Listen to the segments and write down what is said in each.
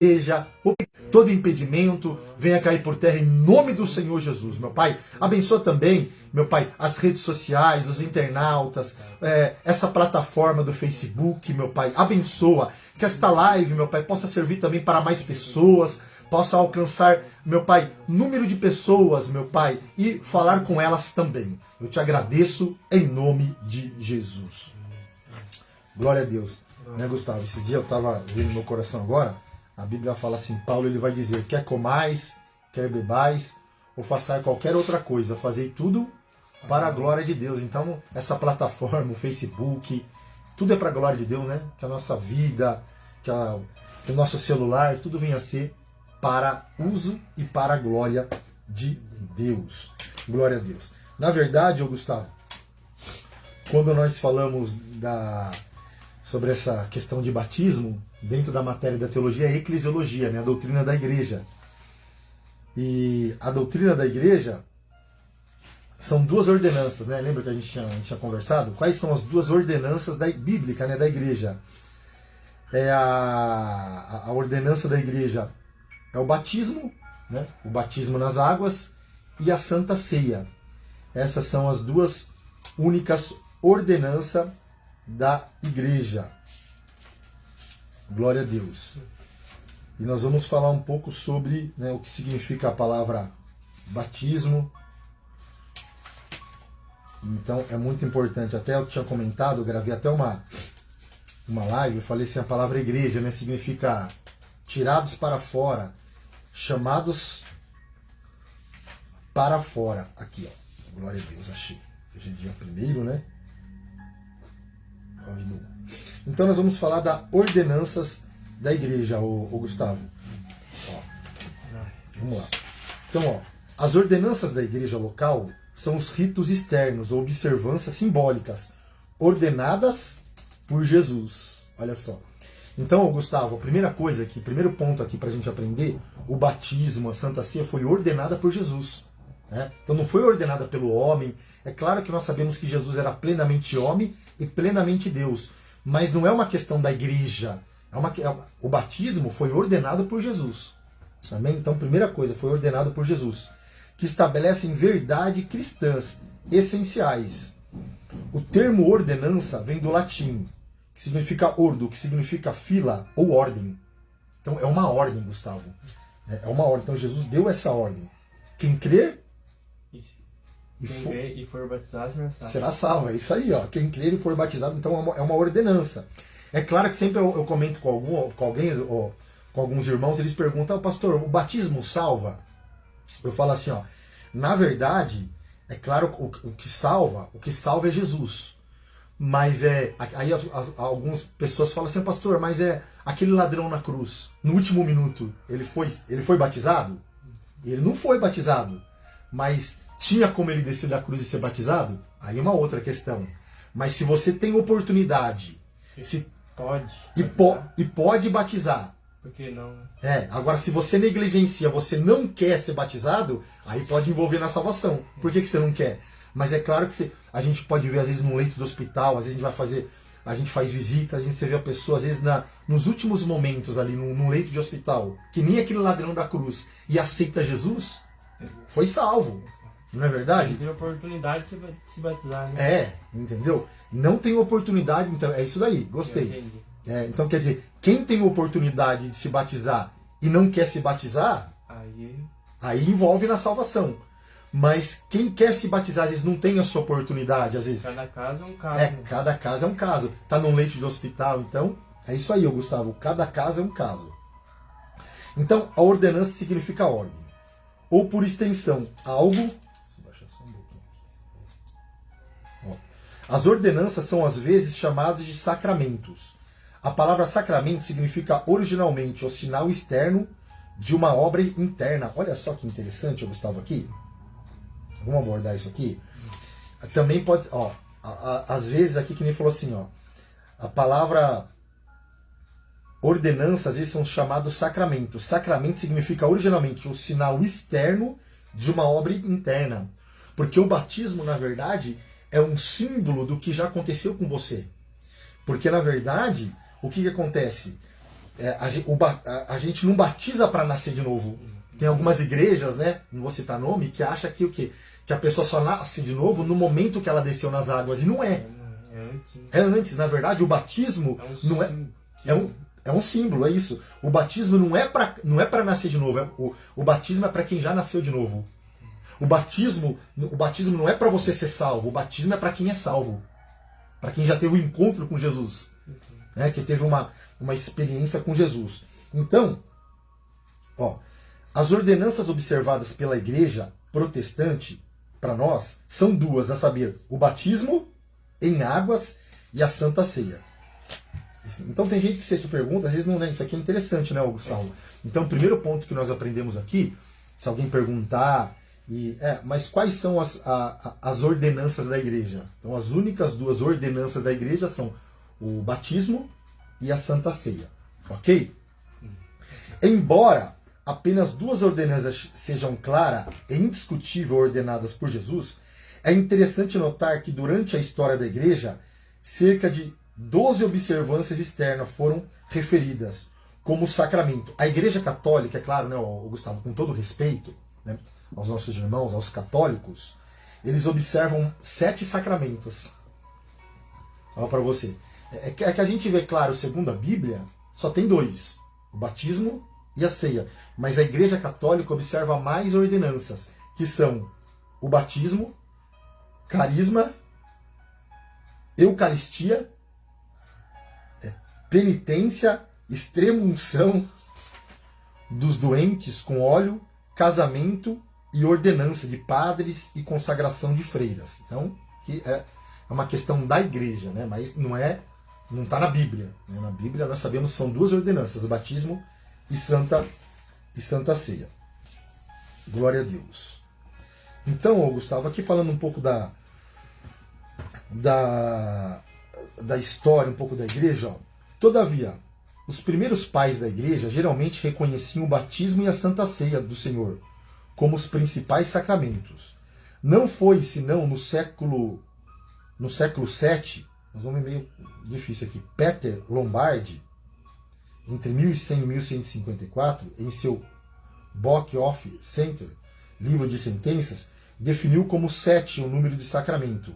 igreja, todo impedimento venha cair por terra em nome do Senhor Jesus, meu Pai. Abençoa também, meu Pai, as redes sociais, os internautas, essa plataforma do Facebook, meu Pai. Abençoa que esta live, meu Pai, possa servir também para mais pessoas, possa alcançar, meu Pai, número de pessoas, meu Pai, e falar com elas também. Eu te agradeço em nome de Jesus. Glória a Deus. Né, Gustavo? Esse dia eu estava vendo no meu coração agora, a Bíblia fala assim, Paulo ele vai dizer, quer comais, quer bebais, ou façar qualquer outra coisa, fazer tudo para a glória de Deus. Então, essa plataforma, o Facebook, tudo é para a glória de Deus, né? Que a nossa vida, que o nosso celular, tudo venha a ser para uso e para a glória de Deus. Glória a Deus. Na verdade, Gustavo, quando nós falamos sobre essa questão de batismo, dentro da matéria da teologia é eclesiologia, né? A doutrina da igreja. E a doutrina da igreja são duas ordenanças, né? Lembra que a gente tinha conversado? Quais são as duas ordenanças bíblicas, né, da igreja? A ordenança da igreja é o batismo, né? O batismo nas águas e a Santa Ceia. Essas são as duas únicas ordenanças da igreja. Glória a Deus. E nós vamos falar um pouco sobre, né, o que significa a palavra batismo. Então é muito importante. Até eu tinha comentado, eu gravei até uma live, eu falei assim, a palavra igreja, né, significa tirados para fora, chamados para fora. Aqui, ó. Glória a Deus, achei. Hoje é dia 1º, né? Então nós vamos falar das ordenanças da igreja, o Gustavo. Ó, vamos lá. Então, ó, as ordenanças da igreja local são os ritos externos ou observâncias simbólicas ordenadas por Jesus. Olha só. Então, Gustavo, a primeira coisa aqui, primeiro ponto aqui para a gente aprender, o batismo, a Santa Ceia foi ordenada por Jesus. Né? Então não foi ordenada pelo homem. É claro que nós sabemos que Jesus era plenamente homem e plenamente Deus. Mas não é uma questão da igreja. O batismo foi ordenado por Jesus. Amém? Então, primeira coisa, foi ordenado por Jesus. Que estabelecem verdades cristãs essenciais. O termo ordenança vem do latim, que significa ordo, que significa fila ou ordem. Então é uma ordem, Gustavo. É uma ordem. Então Jesus deu essa ordem. Quem crer e for batizado será salvo. É isso aí, ó. Quem crer e for batizado, então é uma ordenança. É claro que sempre eu comento com alguns irmãos, eles perguntam, pastor, o batismo salva? Eu falo assim, ó, na verdade, é claro, o que salva é Jesus. Mas aí algumas pessoas falam assim, pastor, mas aquele ladrão na cruz, no último minuto, ele foi batizado? Ele não foi batizado, mas tinha como ele descer da cruz e ser batizado? Aí é uma outra questão. Mas se você tem oportunidade, pode batizar. Por que não? Agora se você negligencia, você não quer ser batizado, aí pode envolver na salvação. Por que você não quer? Mas é claro que a gente pode ver, às vezes, no leito do hospital, às vezes a gente faz visita, às vezes você vê a pessoa, às vezes nos últimos momentos ali, no leito de hospital, que nem aquele ladrão da cruz, e aceita Jesus, foi salvo. Não é verdade? Não tem oportunidade de se batizar, né? Entendeu? Não tem oportunidade, então é isso daí, gostei. Então quer dizer, quem tem oportunidade de se batizar e não quer se batizar, aí envolve na salvação. Mas quem quer se batizar, às vezes não tem a sua oportunidade, às vezes. Cada caso é um caso. Cada caso é um caso. Tá num leito de hospital, então, é isso aí, Gustavo. Cada caso é um caso. Então, a ordenança significa ordem. Ou, por extensão, algo... Deixa eu baixar só um pouquinho aqui. As ordenanças são, às vezes, chamadas de sacramentos. A palavra sacramento significa, originalmente, o sinal externo de uma obra interna. Olha só que interessante, Gustavo, aqui. Vamos abordar isso aqui? Também pode... às vezes aqui que nem falou assim, a palavra ordenança, às vezes são chamados sacramentos. Sacramento significa originalmente o sinal externo de uma obra interna. Porque o batismo, na verdade, é um símbolo do que já aconteceu com você. Porque, na verdade, o que acontece? a gente não batiza para nascer de novo. Tem algumas igrejas, né, não vou citar nome, que acha que o quê? Que a pessoa só nasce de novo no momento que ela desceu nas águas. E não é. É antes. Na verdade, o batismo é um símbolo, é isso. O batismo não é para nascer de novo. O batismo é para quem já nasceu de novo. O batismo não é para você ser salvo. O batismo é para quem é salvo. Para quem já teve um encontro com Jesus. Né, que teve uma experiência com Jesus. Então, as ordenanças observadas pela igreja protestante, para nós, são duas, a saber, o batismo em águas e a Santa Ceia. Então tem gente que se pergunta, às vezes não, né? Isso aqui é interessante, né, Gustavo? Então o primeiro ponto que nós aprendemos aqui, se alguém perguntar, mas quais são as ordenanças da igreja? Então as únicas duas ordenanças da igreja são o batismo e a Santa Ceia. Ok? Embora apenas duas ordenanças sejam claras e indiscutível ordenadas por Jesus, é interessante notar que durante a história da igreja, cerca de 12 observâncias externas foram referidas como sacramento. A igreja católica, é claro, né, Gustavo, com todo respeito, né, aos nossos irmãos, aos católicos, eles observam 7 sacramentos. Olha para você. É que a gente vê, claro, segundo a Bíblia, só tem 2. O batismo e a ceia. Mas a Igreja Católica observa mais ordenanças, que são o batismo, carisma, eucaristia, penitência, extrema-unção dos doentes com óleo, casamento e ordenança de padres e consagração de freiras. Então, que é uma questão da Igreja, né? Mas não está na Bíblia. Né? Na Bíblia nós sabemos que são 2 ordenanças, o batismo e Santa Ceia. Glória a Deus. Então, Gustavo, aqui falando um pouco da história, um pouco da igreja, todavia, os primeiros pais da igreja geralmente reconheciam o batismo e a Santa Ceia do Senhor como os principais sacramentos. Não foi senão no século VII, nós vamos meio difícil aqui, Peter Lombardi, entre 1100 e 1154, em seu Book of Center, livro de sentenças, definiu como 7 o número de sacramento.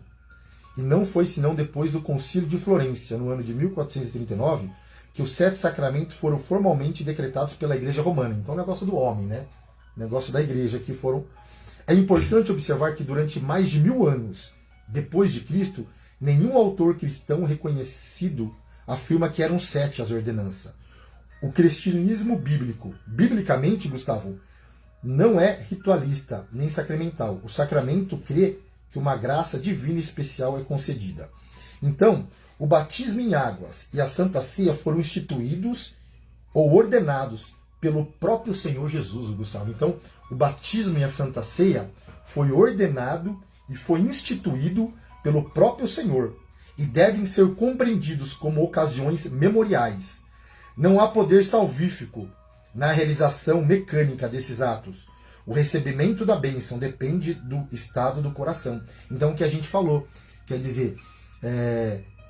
E não foi senão depois do Concílio de Florência, no ano de 1439, que os 7 sacramentos foram formalmente decretados pela Igreja Romana. Então, o negócio do homem, né? O negócio da Igreja que foram... É importante observar que durante mais de 1000 anos depois de Cristo, nenhum autor cristão reconhecido afirma que eram 7 as ordenanças. O cristianismo bíblico, biblicamente, Gustavo, não é ritualista nem sacramental. O sacramento crê que uma graça divina especial é concedida. Então, o batismo em águas e a Santa Ceia foram instituídos ou ordenados pelo próprio Senhor Jesus, Gustavo. Então, o batismo e a Santa Ceia foi ordenado e foi instituído pelo próprio Senhor e devem ser compreendidos como ocasiões memoriais. Não há poder salvífico na realização mecânica desses atos. O recebimento da bênção depende do estado do coração. Então, o que a gente falou, quer dizer,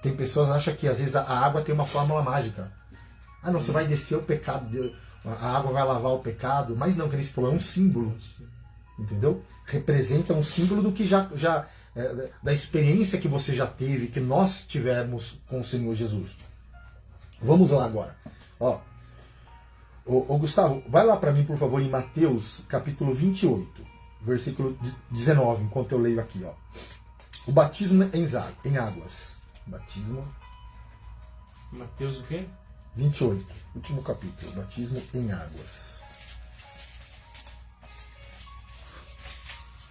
tem pessoas que acham que às vezes a água tem uma fórmula mágica. Ah, não, você vai descer o pecado, a água vai lavar o pecado. Mas não, que nem você falou, é um símbolo. Entendeu? Representa um símbolo do que da experiência que você já teve, que nós tivemos com o Senhor Jesus. Vamos lá agora. Ô Gustavo, vai lá para mim, por favor, em Mateus, capítulo 28, versículo 19, enquanto eu leio aqui. O batismo em águas. Batismo. Mateus o quê? 28, último capítulo. Batismo em águas.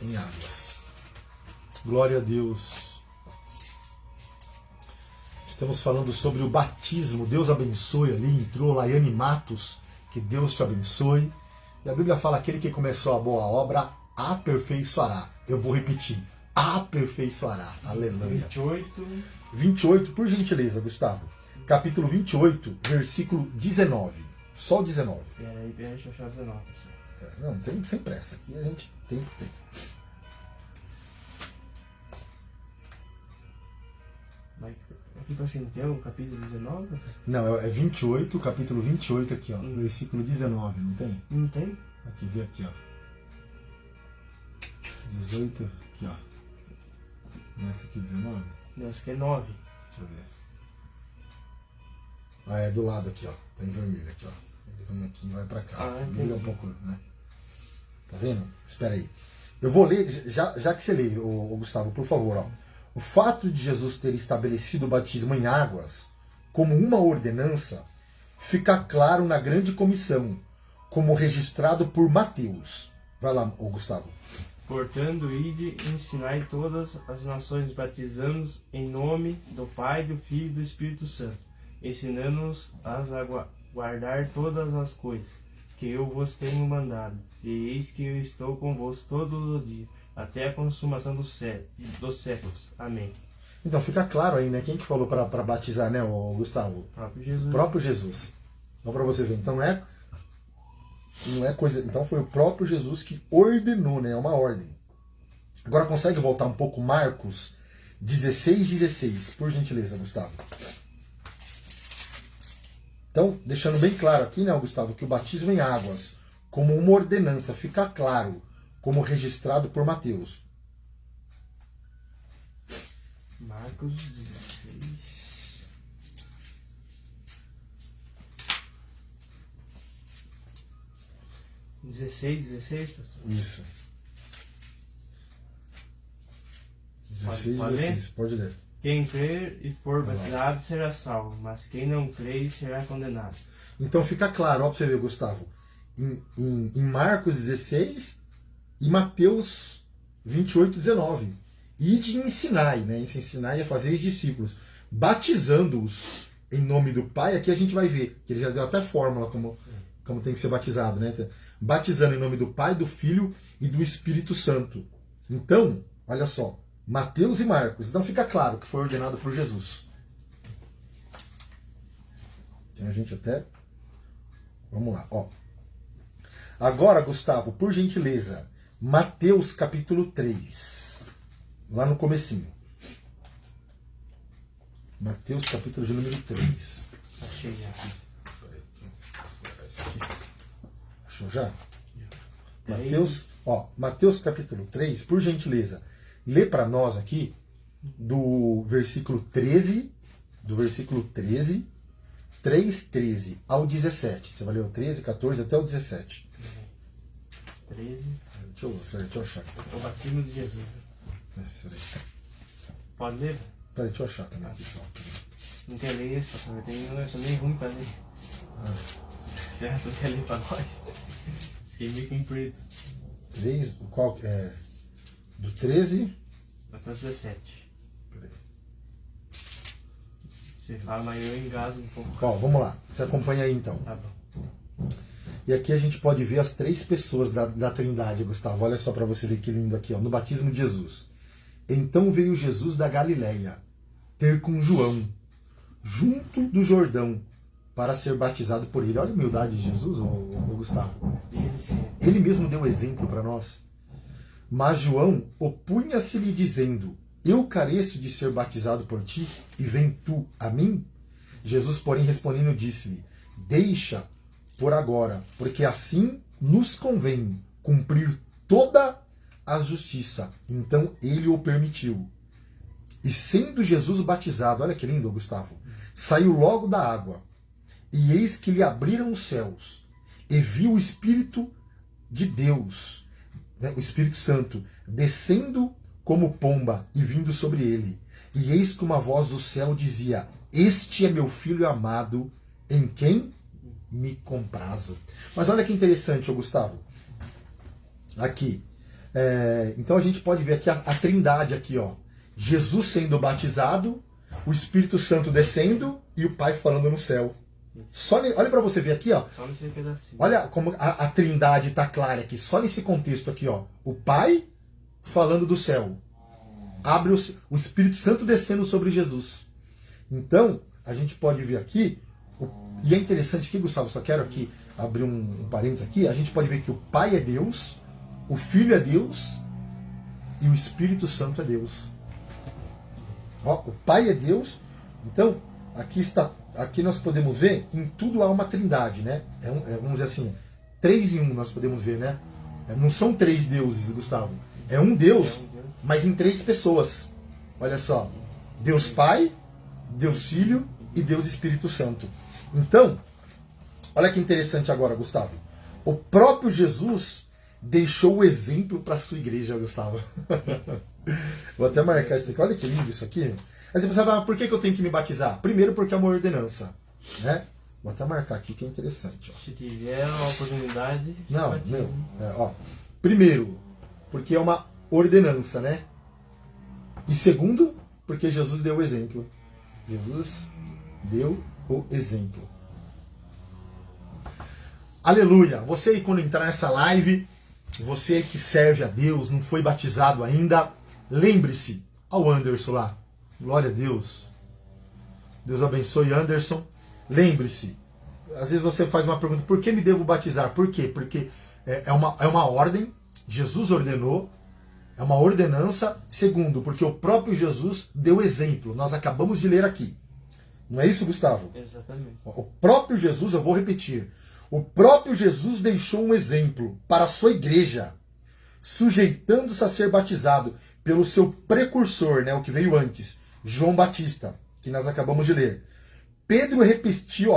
Em águas. Glória a Deus. Estamos falando sobre o batismo. Deus abençoe ali. Entrou Laiane Matos. Que Deus te abençoe. E a Bíblia fala: aquele que começou a boa obra aperfeiçoará. Eu vou repetir: aperfeiçoará. Aleluia. 28, por gentileza, Gustavo. Capítulo 28, versículo 19. Só o 19. Peraí, deixa eu achar o 19. Não, tem sem pressa. Aqui a gente tem. Aqui pra cima tem o capítulo 19? Não, é 28, capítulo 28 aqui, ó. Versículo 19, não tem? Não tem? Aqui, vê aqui, ó. 18, aqui, ó. Não é esse aqui 19? Não, acho que é 9. Deixa eu ver. Ah, é do lado aqui, ó. Tá em vermelho aqui, ó. Ele vem aqui e vai pra cá. Muda um pouco, né? Tá vendo? Espera aí. Eu vou ler, já que você lê, ô Gustavo, por favor, ó. O fato de Jesus ter estabelecido o batismo em águas como uma ordenança fica claro na grande comissão, como registrado por Mateus. Vai lá, ô Gustavo. Portanto, ide e ensinai todas as nações, batizando-os em nome do Pai, do Filho e do Espírito Santo, ensinando-os a guardar todas as coisas que eu vos tenho mandado. E eis que eu estou convosco todos os dias, até a consumação dos séculos. Amém. Então fica claro aí, né? Quem que falou para batizar, né, ô Gustavo? O próprio Jesus. O próprio Jesus. Então para você ver, então não é coisa. Então foi o próprio Jesus que ordenou, né? É uma ordem. Agora consegue voltar um pouco Marcos 16:16, por gentileza, Gustavo. Então, deixando bem claro aqui, né, Gustavo, que o batismo em águas, como uma ordenança, fica claro, como registrado por Mateus. Marcos 16. Dezesseis, pastor? Isso. 16, Pode 16, pode ler. Quem crer e for batizado será salvo, mas quem não crer será condenado. Então fica claro, ó, pra você ver, Gustavo, em Marcos 16 e Mateus 28:19. Ide e ensinai, né? Ensinai a fazer os discípulos, batizando-os em nome do Pai. Aqui a gente vai ver, que ele já deu até fórmula como tem que ser batizado, né? Batizando em nome do Pai, do Filho e do Espírito Santo. Então, olha só, Mateus e Marcos. Então fica claro que foi ordenado por Jesus. Tem a gente até... Vamos lá, ó. Agora, Gustavo, por gentileza, Mateus capítulo 3. Lá no comecinho. Mateus capítulo de número 3. Achei já. Achou já? Mateus capítulo 3, por gentileza. Lê para nós aqui do versículo 13, 3:13 ao 17. Você vai ler o 13, 14 até o 17. 13. Deixa eu achar aqui. O batismo de Jesus. Pode ler? Peraí, deixa eu achar também aqui só. Não quer ler esse, pastor? Eu sou meio ruim pra ler. Certo? Não quer ler pra nós? Fiquei meio comprido. 3, qual que é? Do 13 até o 17. Peraí. Você fala, mas eu engasgo um pouco. Ó, vamos lá. Você acompanha aí então. Tá bom. E aqui a gente pode ver as 3 pessoas da Trindade, Gustavo. Olha só para você ver que lindo aqui, ó, no batismo de Jesus. Então veio Jesus da Galileia ter com João, junto do Jordão, para ser batizado por ele. Olha a humildade de Jesus, ô Gustavo. Ele mesmo deu exemplo para nós. Mas João opunha-se-lhe dizendo: eu careço de ser batizado por ti, e vem tu a mim? Jesus, porém, respondendo, disse-lhe: deixa por agora, porque assim nos convém cumprir toda a justiça. Então ele o permitiu. E sendo Jesus batizado, olha que lindo, Gustavo, saiu logo da água, e eis que lhe abriram os céus, e viu o Espírito de Deus, né, o Espírito Santo, descendo como pomba e vindo sobre ele. E eis que uma voz do céu dizia: este é meu filho amado, em quem me comprazo. Mas olha que interessante, ô Gustavo. Aqui. Então a gente pode ver aqui a trindade aqui, ó. Jesus sendo batizado, o Espírito Santo descendo e o Pai falando no céu. Olha para você ver aqui, ó. Só nesse pedacinho. Olha como a trindade está clara aqui. Só nesse contexto aqui, ó. O Pai falando do céu. Abre o Espírito Santo descendo sobre Jesus. Então, a gente pode ver aqui, e é interessante aqui, Gustavo, só quero aqui abrir um parênteses aqui, a gente pode ver que o Pai é Deus, o Filho é Deus e o Espírito Santo é Deus. Ó, o Pai é Deus, Então, aqui nós podemos ver, em tudo há uma trindade, né? Vamos dizer assim, 3 em 1 nós podemos ver, né? Não são 3 deuses, Gustavo. É um Deus, mas em 3 pessoas. Olha só, Deus Pai, Deus Filho e Deus Espírito Santo. Então, olha que interessante agora, Gustavo. O próprio Jesus deixou o exemplo para a sua igreja, Gustavo. Vou até marcar isso aqui. Olha que lindo isso aqui. Aí você pensava, por que eu tenho que me batizar? Primeiro porque é uma ordenança, né? Vou até marcar aqui que é interessante. Ó. Se tiver uma oportunidade... Não, meu. Primeiro, porque é uma ordenança, né? E segundo, porque Jesus deu o exemplo. Jesus deu o exemplo. Aleluia! Você aí quando entrar nessa live, você que serve a Deus, não foi batizado ainda, lembre-se, ao Anderson lá. Glória a Deus. Deus abençoe Anderson. Lembre-se, às vezes você faz uma pergunta, por que me devo batizar? Por quê? Porque é uma ordem, Jesus ordenou, é uma ordenança. Segundo, porque o próprio Jesus deu exemplo. Nós acabamos de ler aqui. Não é isso, Gustavo? Exatamente. O próprio Jesus, eu vou repetir, o próprio Jesus deixou um exemplo para a sua igreja, sujeitando-se a ser batizado pelo seu precursor, né, o que veio antes, João Batista, que nós acabamos de ler. Pedro repetiu,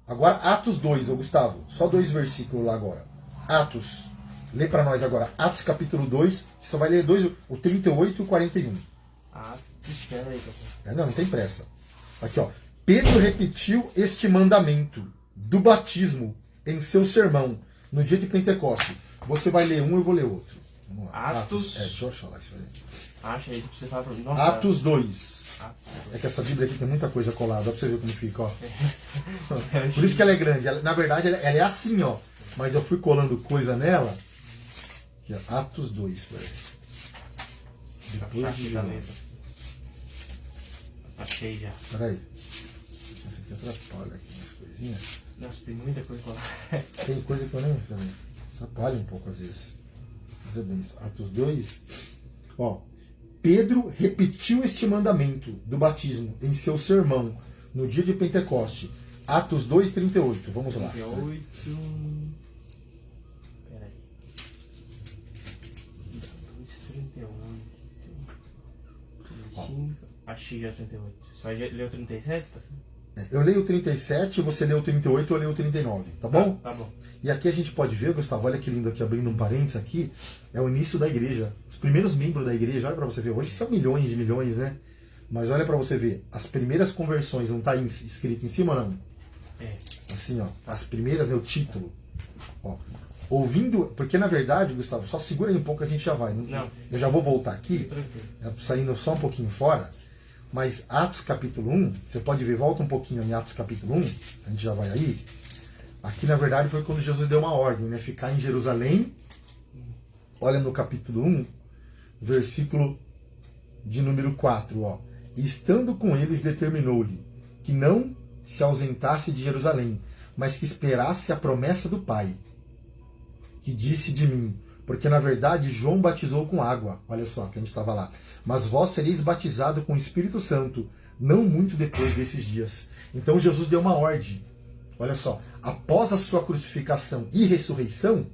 agora Atos 2, Gustavo, só 2 versículos lá agora. Atos, lê para nós agora, Atos capítulo 2, você só vai ler o 38 e o 41. Espera aí, pastor. Não tem pressa. Aqui, Pedro repetiu este mandamento do batismo em seu sermão, no dia de Pentecostes. Você vai ler um, eu vou ler outro. Vamos lá. Atos. Deixa eu achar lá isso aí. Acha aí que você fala pra mim. Nossa, Atos 2. É que essa Bíblia aqui tem muita coisa colada, dá pra você ver como fica, ó. Por isso que ela é grande. Na verdade, ela é assim, ó. Mas eu fui colando coisa nela. Aqui, ó. Atos 2, peraí. Depois de... Achei já. Peraí. Essa aqui atrapalha aqui umas coisinhas. Nossa, tem muita coisa colada. Tem coisa que eu nem também. Atrapalha um pouco às vezes. Mas é bem isso. Atos 2. Pedro repetiu este mandamento do batismo em seu sermão no dia de Pentecoste. Atos 2, 38. Vamos lá. 38. Peraí. 38. Achei já 38. Você vai ler o 37, pastor? Eu leio o 37, você lê o 38, eu leio o 39, tá bom? Tá bom. E aqui a gente pode ver, Gustavo, olha que lindo aqui, abrindo um parênteses aqui, é o início da igreja. Os primeiros membros da igreja, olha pra você ver, hoje são milhões de milhões, né? Mas olha pra você ver, as primeiras conversões, não tá escrito em cima, não? É. Assim, as primeiras é o título. Ouvindo, porque na verdade, Gustavo, só segura aí um pouco que a gente já vai. Não. Eu já vou voltar aqui, Tranquilo. saindo só um pouquinho fora. Mas Atos capítulo 1, você pode ver, volta um pouquinho em Atos capítulo 1, a gente já vai aí. Aqui na verdade foi quando Jesus deu uma ordem, né? Ficar em Jerusalém. Olha no capítulo 1, versículo de número 4, E estando com eles determinou-lhe que não se ausentasse de Jerusalém, mas que esperasse a promessa do Pai, que disse de mim, porque na verdade João batizou com água, olha só, que a gente estava lá, mas vós sereis batizado com o Espírito Santo, não muito depois desses dias. Então Jesus deu uma ordem, olha só, após a sua crucificação e ressurreição,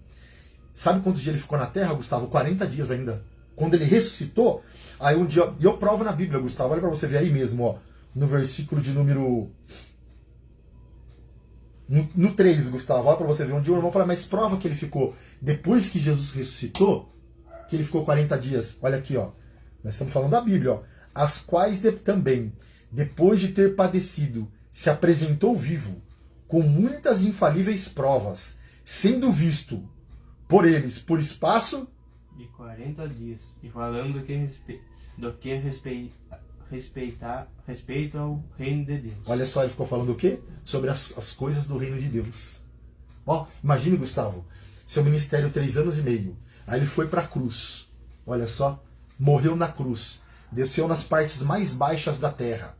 sabe quantos dias ele ficou na terra, Gustavo? 40 dias ainda. Quando ele ressuscitou, aí um dia, e eu provo na Bíblia, Gustavo, olha para você ver aí mesmo, no versículo de número... No 3, Gustavo, olha para você ver, um dia o irmão fala, mas prova que ele ficou, depois que Jesus ressuscitou, que ele ficou 40 dias. Olha aqui, nós estamos falando da Bíblia, as quais também, depois de ter padecido, se apresentou vivo, com muitas infalíveis provas, sendo visto por eles por espaço de 40 dias, e falando do que respeito ao reino de Deus. Olha só, ele ficou falando o quê? Sobre as coisas do reino de Deus. Imagine, Gustavo, seu ministério 3 anos e meio. Aí ele foi para a cruz. Olha só, morreu na cruz. Desceu nas partes mais baixas da terra.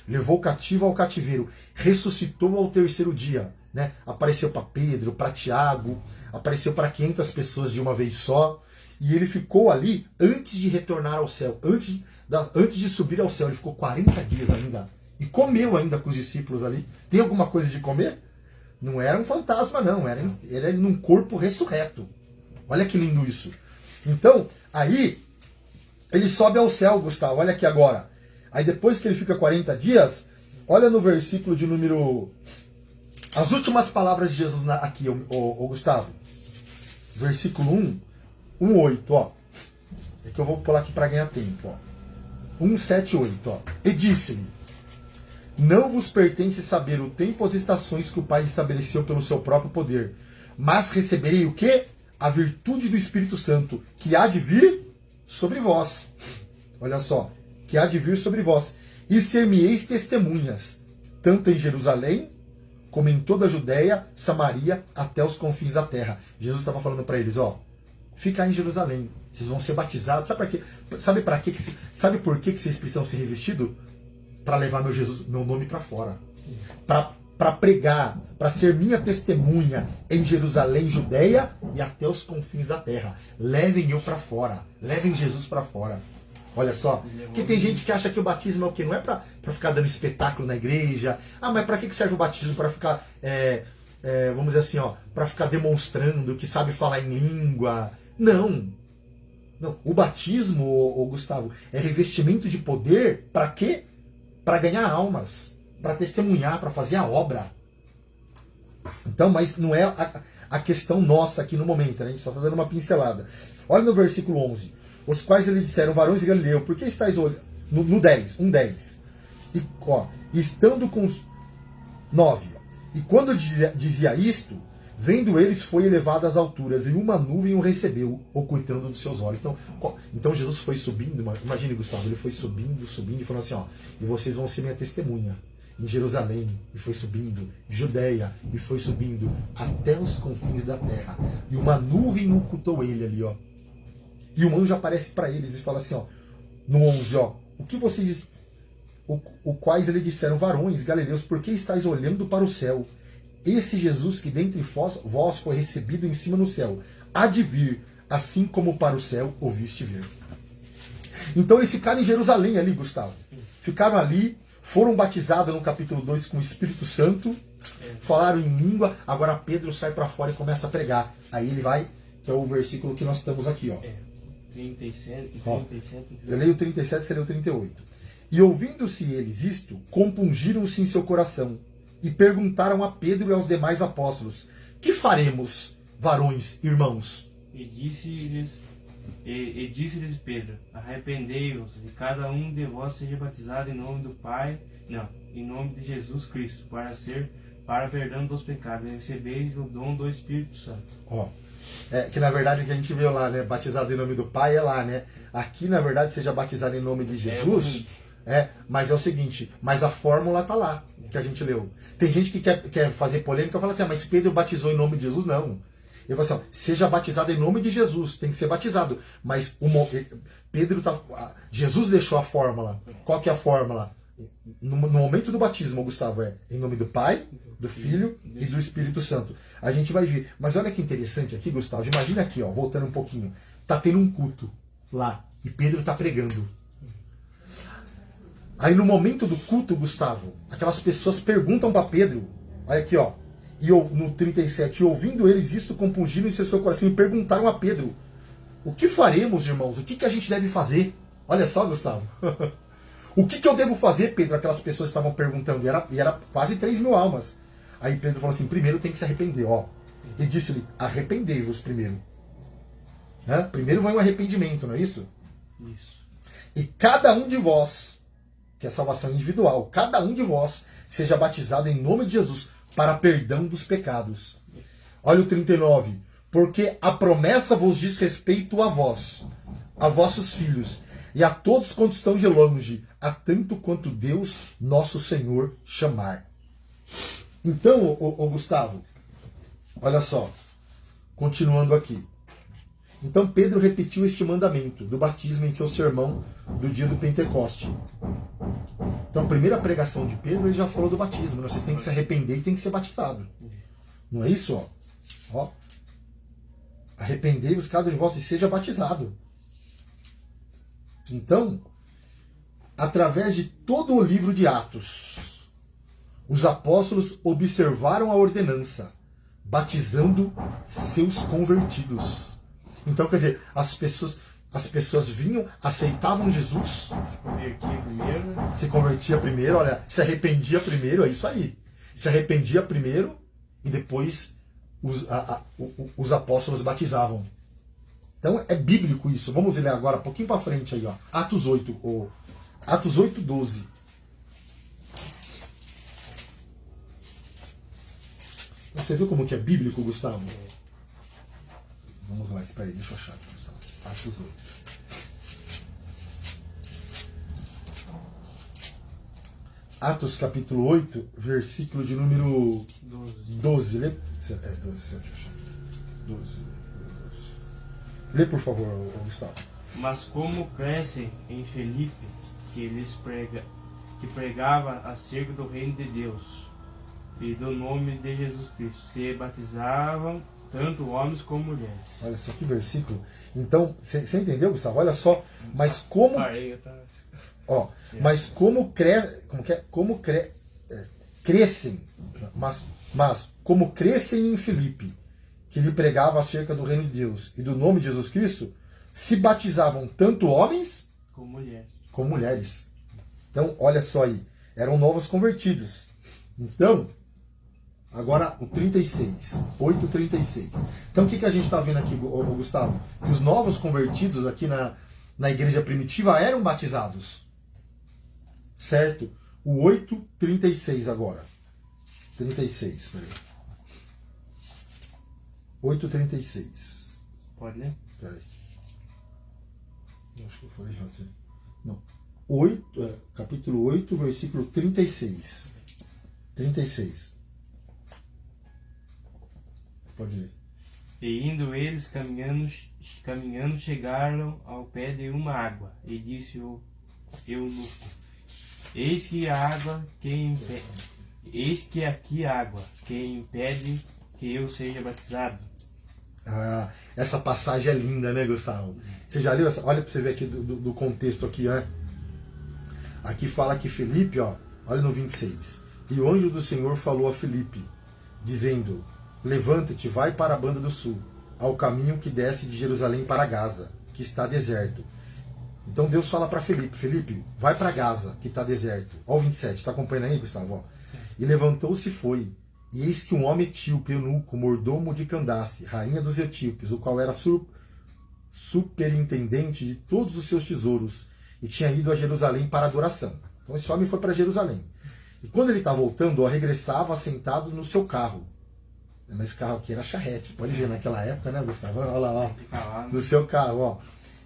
Levou o cativo ao cativeiro. Ressuscitou ao 3º dia. Né? Apareceu para Pedro, para Tiago. Apareceu para 500 pessoas de uma vez só. E ele ficou ali antes de retornar ao céu. Antes de subir ao céu. Ele ficou 40 dias ainda E comeu ainda com os discípulos ali. Tem alguma coisa de comer? Não era um fantasma, não. Era num corpo ressurreto. Olha que lindo isso. Então, aí, ele sobe ao céu, Gustavo. Olha aqui agora. Aí depois que ele fica 40 dias, olha no versículo de número... As últimas palavras de Jesus aqui, Gustavo. Versículo 1:8, ó. É que eu vou pular aqui para ganhar tempo, ó. 1:7-8, ó. E disse-lhe: não vos pertence saber o tempo ou as estações que o Pai estabeleceu pelo seu próprio poder, mas receberei o quê? A virtude do Espírito Santo, que há de vir sobre vós. Olha só, que há de vir sobre vós. E ser-me-eis testemunhas, tanto em Jerusalém, como em toda a Judéia, Samaria, até os confins da terra. Jesus estava falando para eles, ó, fica em Jerusalém, vocês vão ser batizados. Sabe por que vocês precisam ser revestidos? Para levar meu nome para fora. Para pregar, para ser minha testemunha em Jerusalém, Judéia e até os confins da terra. Levem eu para fora. Levem Jesus para fora. Olha só. Porque tem gente que acha que o batismo é o quê? Não é para ficar dando espetáculo na igreja. Ah, mas para que serve o batismo? Para ficar, vamos dizer assim, ó, para ficar demonstrando que sabe falar em língua. Não. Não. O batismo, Gustavo, é revestimento de poder para quê? Para ganhar almas, para testemunhar, para fazer a obra. Então, mas não é a questão nossa aqui no momento, né? A gente só está dando uma pincelada. Olha no versículo 11. Os quais lhe disseram, varões de Galileu, por que estáis olhando? No 10, 1:10. E, ó, estando com os 9. E quando dizia isto, vendo eles, foi elevado às alturas, e uma nuvem o recebeu, ocultando dos seus olhos. Então Jesus foi subindo, imagine, Gustavo, ele foi subindo, e falou assim, ó, e vocês vão ser minha testemunha em Jerusalém, e foi subindo, Judéia, e foi subindo até os confins da terra. E uma nuvem ocultou ele ali, ó. E um anjo aparece para eles e fala assim, ó, no 11, ó, o que vocês, o quais lhe disseram, varões galileus, por que estáis olhando para o céu? Esse Jesus que dentre vós foi recebido em cima no céu, há de vir, assim como para o céu ouviste vir. Então eles ficaram em Jerusalém ali, Gustavo. Ficaram ali, foram batizados no capítulo 2 com o Espírito Santo, falaram em língua, agora Pedro sai para fora e começa a pregar. Aí ele vai, que é o versículo que nós estamos aqui, ó. 37. Eu leio o 37, você leu o 38. E ouvindo-se eles isto, compungiram-se em seu coração, e perguntaram a Pedro e aos demais apóstolos, que faremos, varões, irmãos? E disse-lhes Pedro, arrependei-vos, e cada um de vós seja batizado em nome do Pai, em nome de Jesus Cristo, para perdão dos pecados, e recebeis o dom do Espírito Santo. Ó, que na verdade o que a gente viu lá, né, batizado em nome do Pai é lá, né? Aqui na verdade seja batizado em nome de Jesus, mas é o seguinte, mas a fórmula tá lá, que a gente leu. Tem gente que quer fazer polêmica e fala assim, mas Pedro batizou em nome de Jesus? Não. Ele fala assim, seja batizado em nome de Jesus, tem que ser batizado. Mas Jesus deixou a fórmula. Qual que é a fórmula? No momento do batismo, Gustavo, em nome do Pai, do Filho e do Espírito Santo. A gente vai ver. Mas olha que interessante aqui, Gustavo. Imagina aqui, ó, voltando um pouquinho. Tá tendo um culto lá e Pedro tá pregando. Aí no momento do culto, Gustavo, aquelas pessoas perguntam para Pedro, olha aqui, ó, e no 37, e ouvindo eles isso, compungiram em seu coração e perguntaram a Pedro, o que faremos, irmãos? O que a gente deve fazer? Olha só, Gustavo. O que eu devo fazer, Pedro? Aquelas pessoas estavam perguntando, e era quase 3.000 almas. Aí Pedro falou assim, primeiro tem que se arrepender, ó. E disse-lhe, arrependei-vos primeiro. Primeiro vai um arrependimento, não é isso? Isso. E cada um de vós, que é salvação individual, cada um de vós seja batizado em nome de Jesus para perdão dos pecados. Olha o 39. Porque a promessa vos diz respeito a vós, a vossos filhos, e a todos quanto estão de longe, a tanto quanto Deus, nosso Senhor, chamar. Então, Gustavo, olha só, continuando aqui. Então Pedro repetiu este mandamento do batismo em seu sermão do dia do Pentecoste. Então a primeira pregação de Pedro, ele já falou do batismo. Vocês têm que se arrepender e têm que ser batizado. Não é isso? Ó. Arrependei-vos cada um de vós e seja batizado. Então, através de todo o livro de Atos, os apóstolos observaram a ordenança, batizando seus convertidos. Então, quer dizer, as pessoas vinham, aceitavam Jesus, se convertia primeiro, olha, se arrependia primeiro, é isso aí. Se arrependia primeiro e depois os apóstolos batizavam. Então é bíblico isso. Vamos ler agora um pouquinho para frente aí, ó. Atos 8, Atos 8, 12. Você viu como que é bíblico, Gustavo? Vamos lá, espera aí, deixa eu achar aqui, Gustavo. Atos 8. Atos capítulo 8, versículo de número 12. Lê? 12, deixa eu achar. 12. Lê, por favor, Gustavo. Mas como crescem em Filipe, que pregava acerca do reino de Deus e do nome de Jesus Cristo, se batizavam tanto homens como mulheres. Olha só que versículo. Então, você entendeu, Gustavo? Olha só, mas como... Ó, mas como crescem, mas como crescem em Filipe, que lhe pregava acerca do reino de Deus e do nome de Jesus Cristo, se batizavam tanto homens como mulheres. Então, olha só aí, eram novos convertidos. Então, agora o 36, 8:36. Então, o que a gente está vendo aqui, Gustavo? Que os novos convertidos aqui na igreja primitiva eram batizados. Certo? O 8:36 agora. 36, peraí. 8:36. Pode ler? Peraí. Acho que eu falei errado. Não. Capítulo 8, versículo 36. 36. Pode ler. E indo eles caminhando chegaram ao pé de uma água, e disse o eunuco: Eis que aqui água, que impede que eu seja batizado. Ah, essa passagem é linda, né, Gustavo? Você já leu essa? Olha para você ver aqui do contexto aqui, né? Aqui fala que Filipe, ó, olha no 26. E o anjo do Senhor falou a Filipe, dizendo: Levanta-te, vai para a banda do sul, ao caminho que desce de Jerusalém para Gaza, que está deserto. Então Deus fala para Filipe: Filipe, vai para Gaza, que está deserto. Olha o 27, está acompanhando aí, Gustavo? Ó. E levantou-se e foi. E eis que um homem etíope, eunuco, mordomo de Candace, rainha dos etíopes, o qual era superintendente de todos os seus tesouros, e tinha ido a Jerusalém para adoração. Então esse homem foi para Jerusalém. E quando ele está voltando, ó, regressava sentado no seu carro. Mas esse carro aqui era charrete, pode ver naquela época, né, Gustavo? Olha lá, ó, no seu carro, ó.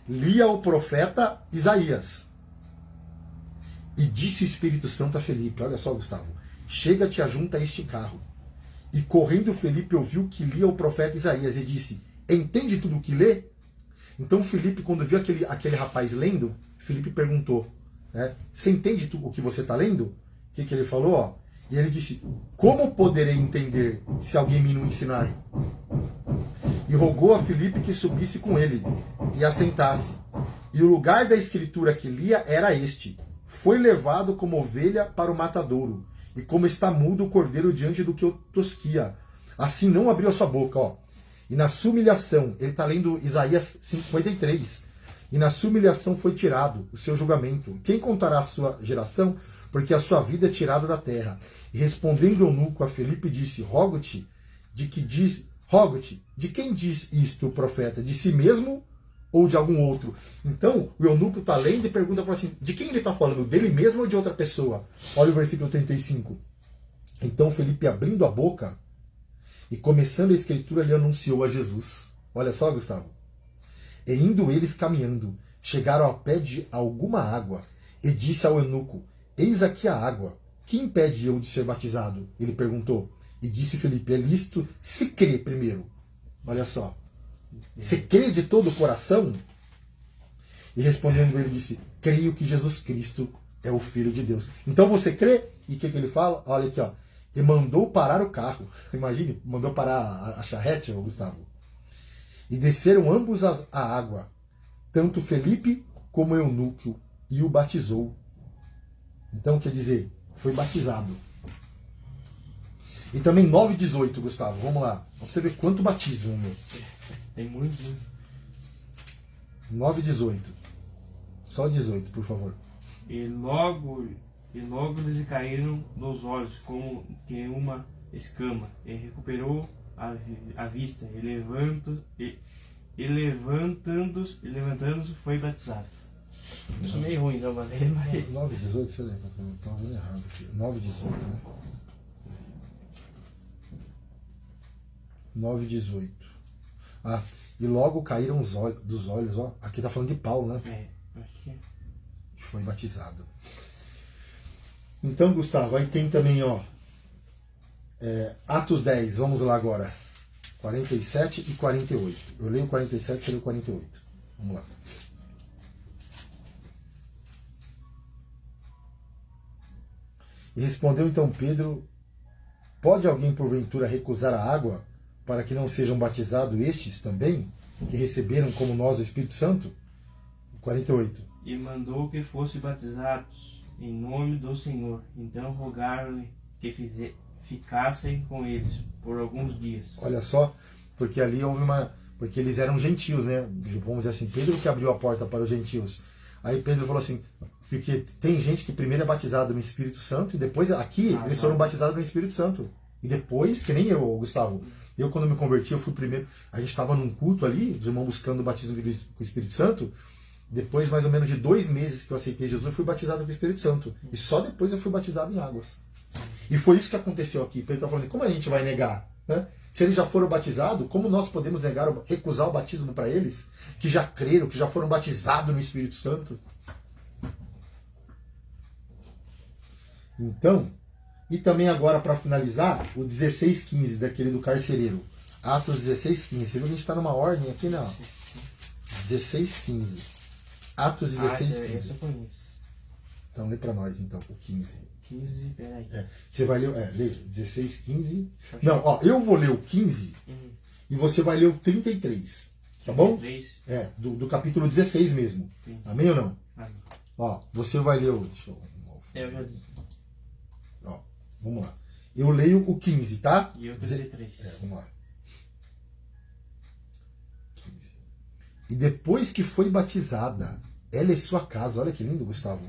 Lia o profeta Isaías. E disse o Espírito Santo a Felipe: olha só, Gustavo, chega-te junto a este carro. E correndo Felipe ouviu que lia o profeta Isaías e disse: entende tudo o que lê? Então Felipe, quando viu aquele rapaz lendo, Felipe perguntou, né, você entende o que você está lendo? O que ele falou? Ó? E ele disse: como poderei entender se alguém me não ensinar? E rogou a Felipe que subisse com ele e assentasse. E o lugar da escritura que lia era este: foi levado como ovelha para o matadouro, e como está mudo o cordeiro diante do que o tosquia, assim não abriu a sua boca. Ó. E na sua humilhação, ele está lendo Isaías 53, e na sua humilhação foi tirado o seu julgamento. Quem contará a sua geração? Porque a sua vida é tirada da terra. E respondendo o eunuco a Felipe, disse: rogo-te, de quem diz isto o profeta? De si mesmo ou de algum outro? Então, o eunuco está lendo e pergunta para assim: de quem ele está falando? Dele mesmo ou de outra pessoa? Olha o versículo 35. Então Felipe, abrindo a boca e começando a escritura, lhe anunciou a Jesus. Olha só, Gustavo. E indo eles caminhando, chegaram ao pé de alguma água, e disse ao eunuco: eis aqui a água, que impede eu de ser batizado? Ele perguntou. E disse Felipe: é lícito se crê primeiro. Olha só. Você crê de todo o coração? E respondendo ele disse: creio que Jesus Cristo é o Filho de Deus. Então você crê? E o que ele fala? Olha aqui, ó. E mandou parar o carro. Imagine, mandou parar a charrete, Gustavo. E desceram ambos a água, tanto Felipe como o eunuco, e o batizou. Então, quer dizer, foi batizado. E também 9:18, Gustavo. Vamos lá. Pra você ver quanto batismo, meu. Tem muito, né? 9:18. Só 18, por favor. E logo lhes caíram dos olhos como que uma escama, e recuperou a vista, e levantando-se foi batizado. Isso é meio ruim, não, mas... 9:18, deixa eu ler. Estava vendo errado aqui. 9:18, né? 9:18. Ah, e logo caíram os olhos, dos olhos, ó. Aqui tá falando de Paulo, né? Acho que é. Foi batizado. Então, Gustavo, aí tem também, ó, Atos 10, vamos lá agora. 47 e 48. Eu leio 47 e você lê 48. Vamos lá. E respondeu então Pedro: pode alguém porventura recusar a água para que não sejam batizados estes também, que receberam como nós o Espírito Santo? 48. E mandou que fossem batizados em nome do Senhor. Então rogaram-lhe que ficassem com eles por alguns dias. Olha só, porque ali houve uma... Porque eles eram gentios, né? Vamos dizer assim, Pedro que abriu a porta para os gentios. Aí Pedro falou assim, porque tem gente que primeiro é batizado no Espírito Santo e depois aqui eles foram batizados no Espírito Santo. E depois, que nem eu, Gustavo, eu quando me converti, eu fui primeiro, a gente estava num culto ali, os irmãos buscando o batismo com o Espírito Santo. Depois, mais ou menos de 2 meses que eu aceitei Jesus, eu fui batizado com o Espírito Santo. E só depois eu fui batizado em águas. E foi isso que aconteceu aqui. Pedro está falando, como a gente vai negar? Né? Se eles já foram batizados, como nós podemos negar, recusar o batismo para eles, que já creram, que já foram batizados no Espírito Santo? Então, e também agora para finalizar, o 16:15 daquele do carcereiro. Atos 16:15. Você viu que a gente está numa ordem aqui, não? 16:15. Atos 16:15. Esse eu conheço. Então lê para nós então, o 15. 15, peraí. Você vai ler, lê 16:15. Não, ó, eu vou ler o 15 e você vai ler o 33. Tá bom? 33. Do capítulo 16 mesmo. Sim. Amém ou não? Amém. Ó, você vai ler o... Deixa Eu já disse. Ó, vamos lá. Eu leio o 15, tá? E eu 33. Vamos lá. 15. E depois que foi batizada, ela e sua casa, olha que lindo, Gustavo.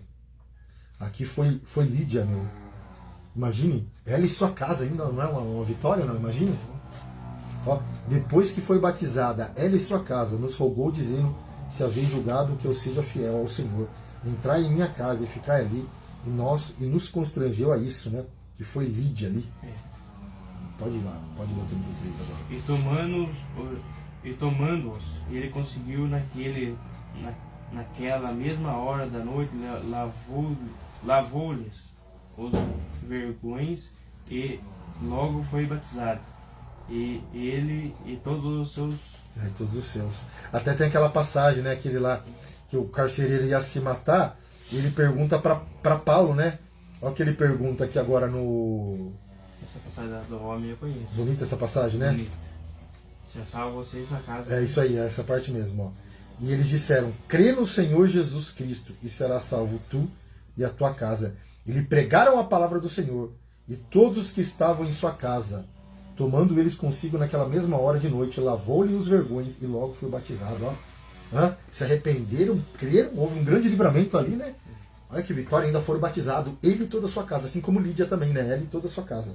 Aqui foi Lídia, meu. Imagine, ela e sua casa ainda não é uma vitória, não? Imagine. Ó, depois que foi batizada, ela e sua casa nos rogou, dizendo: se haveis julgado que eu seja fiel ao Senhor, entrai em minha casa e ficai ali. E nos constrangeu a isso, né? Que foi Lídia ali. Pode ir lá, pode ler o 33 agora. E tomando-os, ele conseguiu naquela mesma hora da noite, lavou-lhes os vergões e logo foi batizado. E ele e todos os seus... todos os seus. Até tem aquela passagem, né? Aquele lá que o carcereiro ia se matar e ele pergunta para Paulo, né? Olha o que ele pergunta aqui agora no... Essa passagem do homem eu conheço. Bonita essa passagem, né? Bonita. Já salva você e sua casa. É isso aí, é essa parte mesmo, ó. E eles disseram: crê no Senhor Jesus Cristo e serás salvo tu e a tua casa. E lhe pregaram a palavra do Senhor, e todos os que estavam em sua casa, tomando eles consigo naquela mesma hora de noite, lavou-lhe os vergões e logo foi batizado, ó. Se arrependeram, creram, houve um grande livramento ali, né? Olha que vitória, ainda foram batizados, ele e toda a sua casa, assim como Lídia também, né? Ela e toda a sua casa.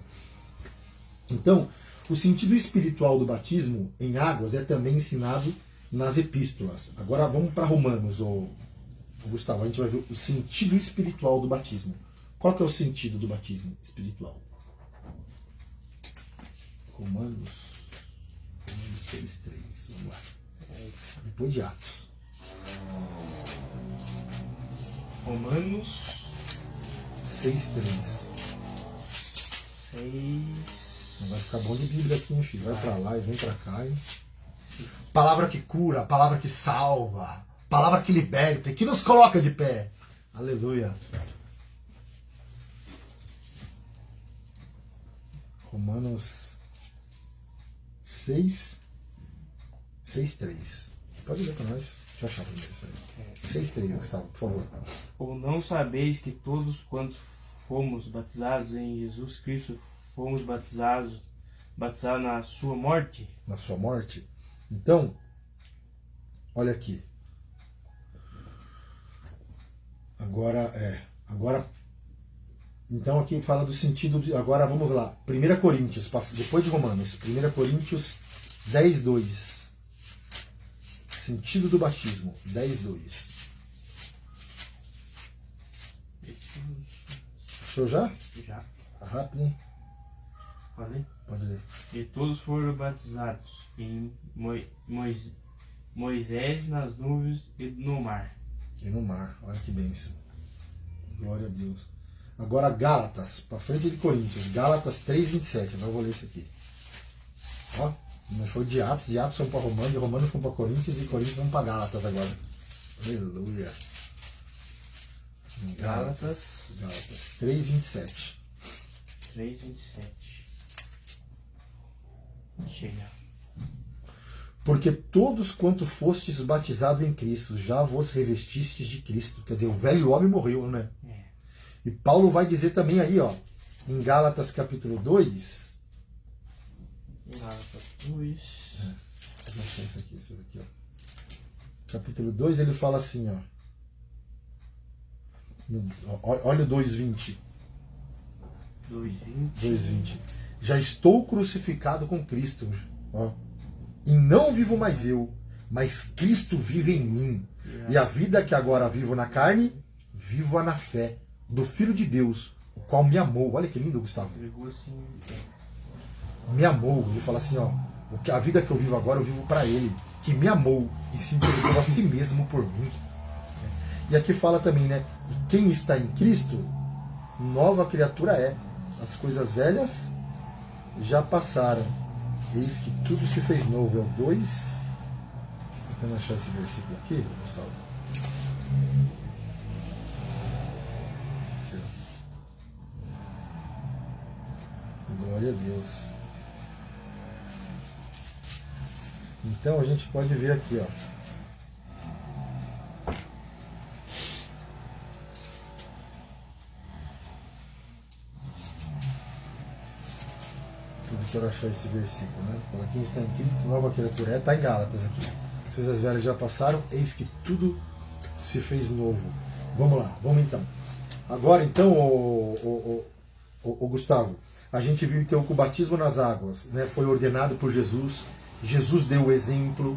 Então, o sentido espiritual do batismo em águas é também ensinado nas epístolas. Agora vamos para Romanos, Gustavo, a gente vai ver o sentido espiritual do batismo. Qual que é o sentido do batismo espiritual? Romanos 6:3, vamos lá. Depois de Atos. Romanos 6:3. 6. Não vai ficar bom de Bíblia aqui, hein, filho? Vai pra lá e vem pra cá, hein? Palavra que cura, palavra que salva, palavra que liberta e que nos coloca de pé. Aleluia. Romanos 6:3. Pode ler para nós. Deixa eu achar primeiro isso aí. 6:3, Gustavo, por favor. Ou não sabeis que todos quantos fomos batizados em Jesus Cristo, fomos batizados na sua morte? Na sua morte? Então, olha aqui. Agora, então aqui fala do sentido de, agora vamos lá, 1 Coríntios, depois de Romanos, 1 Coríntios 10:2. Sentido do batismo, 10:2. Achou já? Já. Tá rápido, hein? Pode ler. E todos foram batizados em Moisés nas nuvens e no mar. E no mar, olha que bênção. Glória a Deus. Agora Gálatas, para frente de Coríntios, Gálatas 3:27. Agora eu vou ler isso aqui. Ó, não foi de Atos foram para Romanos, de Romanos foram para Coríntios, e Coríntios vão para Gálatas agora. Aleluia. Gálatas 3:27. 3:27. Chega. Porque todos quanto fostes batizados em Cristo, já vos revestistes de Cristo. Quer dizer, o velho homem morreu, né? É. E Paulo vai dizer também aí, ó, em Gálatas capítulo 2. Gálatas 2. Isso aqui, ó. Capítulo 2, ele fala assim, ó. Olha o 2:20. 2:20. Já estou crucificado com Cristo, ó. E não vivo mais eu, mas Cristo vive em mim. E a vida que agora vivo na carne, vivo-a na fé do Filho de Deus, o qual me amou. Olha que lindo, Gustavo. Me amou. Ele fala assim, ó, a vida que eu vivo agora, eu vivo para Ele, que me amou e se entregou a si mesmo por mim. E aqui fala também, né, que quem está em Cristo, nova criatura é. As coisas velhas já passaram. Eis que tudo se fez novo. É o 2. Tentando achar esse versículo aqui, Gustavo. Aqui, ó. Glória a Deus. Então a gente pode ver aqui, ó. Para achar esse versículo, né? Para quem está em Cristo, nova criatura é. Está em Gálatas aqui. As coisas velhas já passaram, eis que tudo se fez novo. Vamos lá, vamos então. Agora então, o Gustavo, a gente viu então que o batismo nas águas, né, foi ordenado por Jesus. Jesus deu o exemplo,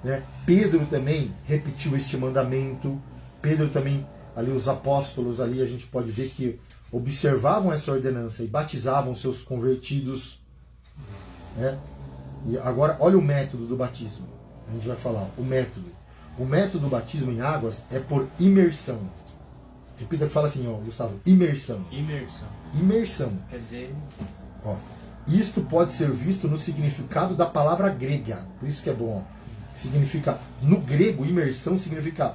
né? Pedro também repetiu este mandamento. Pedro também, ali os apóstolos ali, a gente pode ver que observavam essa ordenança e batizavam seus convertidos. Né? E agora, olha o método do batismo. A gente vai falar o método. O método do batismo em águas é por imersão. Repita que fala assim, ó, Gustavo, imersão. Imersão. Quer dizer, ó, isto pode ser visto no significado da palavra grega. Por isso que é bom. Ó. Significa, no grego, imersão significa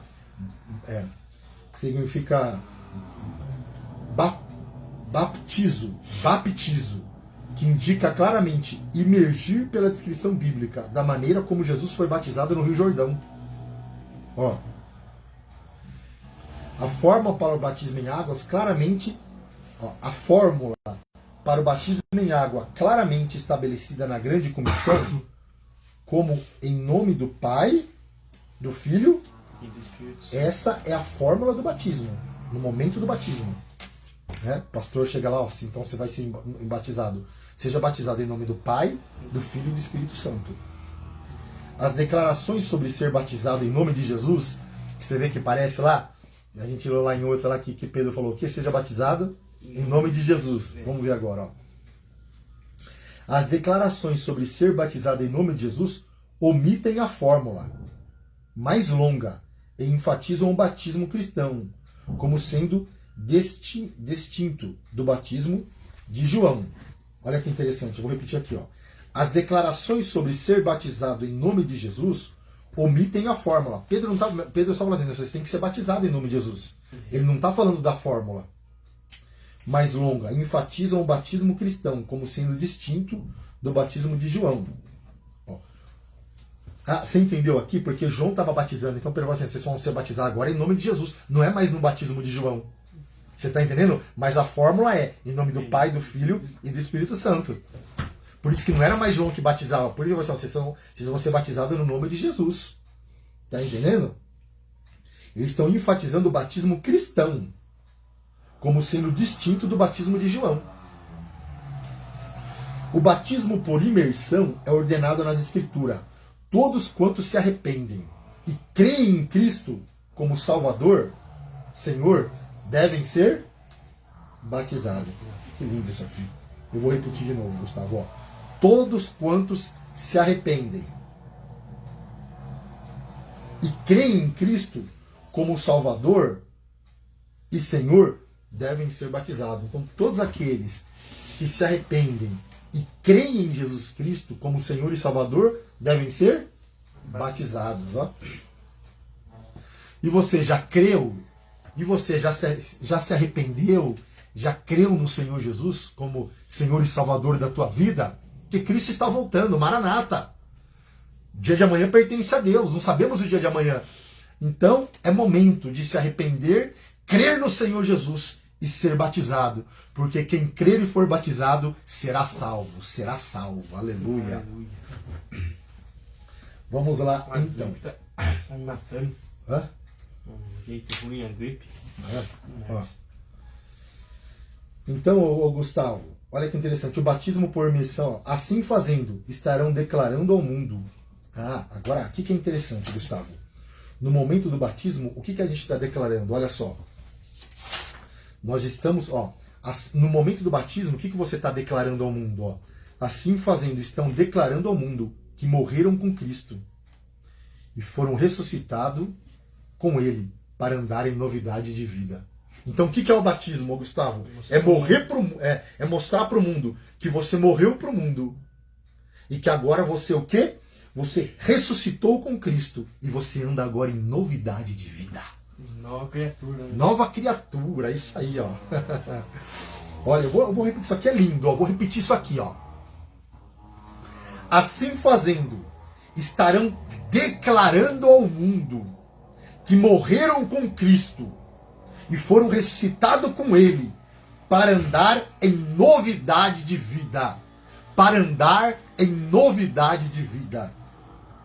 baptizo, que indica claramente imergir pela descrição bíblica da maneira como Jesus foi batizado no Rio Jordão. Ó, a fórmula para o batismo em águas claramente, ó, a fórmula para o batismo em água claramente estabelecida na grande comissão, como em nome do Pai, do Filho, essa é a fórmula do batismo, no momento do batismo. Né? O pastor chega lá, ó, então você vai ser batizado. Seja batizado em nome do Pai, do Filho e do Espírito Santo. As declarações sobre ser batizado em nome de Jesus, que você vê que parece lá, a gente leu lá em outra lá que Pedro falou que seja batizado em nome de Jesus. Vamos ver agora. Ó. As declarações sobre ser batizado em nome de Jesus omitem a fórmula mais longa e enfatizam o batismo cristão como sendo distinto do batismo de João. Olha que interessante, eu vou repetir aqui. Ó. As declarações sobre ser batizado em nome de Jesus omitem a fórmula. Pedro está falando assim, vocês têm que ser batizados em nome de Jesus. Ele não está falando da fórmula mais longa. Enfatizam o batismo cristão como sendo distinto do batismo de João. Ó. Ah, você entendeu aqui? Porque João estava batizando, então pelo assim, vocês vão ser batizados agora em nome de Jesus. Não é mais no batismo de João. Você está entendendo? Mas a fórmula é em nome do Pai, do Filho e do Espírito Santo. Por isso que não era mais João que batizava. Por isso vocês vão ser batizados no nome de Jesus. Está entendendo? Eles estão enfatizando o batismo cristão como sendo distinto do batismo de João. O batismo por imersão é ordenado nas Escrituras. Todos quantos se arrependem e creem em Cristo como Salvador, Senhor, devem ser batizados. Que lindo isso aqui. Eu vou repetir de novo, Gustavo. Ó. Todos quantos se arrependem e creem em Cristo como Salvador e Senhor, devem ser batizados. Então, todos aqueles que se arrependem e creem em Jesus Cristo como Senhor e Salvador, devem ser batizados. Ó. E você já creu? E você já se arrependeu? Já creu no Senhor Jesus como Senhor e Salvador da tua vida? Porque Cristo está voltando, Maranata. O dia de amanhã pertence a Deus, não sabemos o dia de amanhã. Então, é momento de se arrepender, crer no Senhor Jesus e ser batizado. Porque quem crer e for batizado será salvo. Será salvo. Aleluia. Aleluia. Vamos lá, então. Tá me matando. Hã? Um jeito ruim, a gripe. Ó. Então, ô Gustavo, olha que interessante. O batismo por imersão, assim fazendo, estarão declarando ao mundo. Agora, aqui que é interessante, Gustavo. No momento do batismo, o que a gente está declarando? Olha só. Nós estamos, no momento do batismo, o que você está declarando ao mundo? Ó? Assim fazendo, estão declarando ao mundo que morreram com Cristo e foram ressuscitados com Ele para andar em novidade de vida. Então, o que é o batismo, Gustavo? É mostrar para o mundo que você morreu para o mundo e que agora você o quê? Você ressuscitou com Cristo e você anda agora em novidade de vida. Nova criatura. Né? Nova criatura, isso aí, ó. Olha, eu vou repetir, isso aqui é lindo, ó. Vou repetir isso aqui, ó. Assim fazendo, estarão declarando ao mundo que morreram com Cristo e foram ressuscitados com Ele para andar em novidade de vida. Para andar em novidade de vida.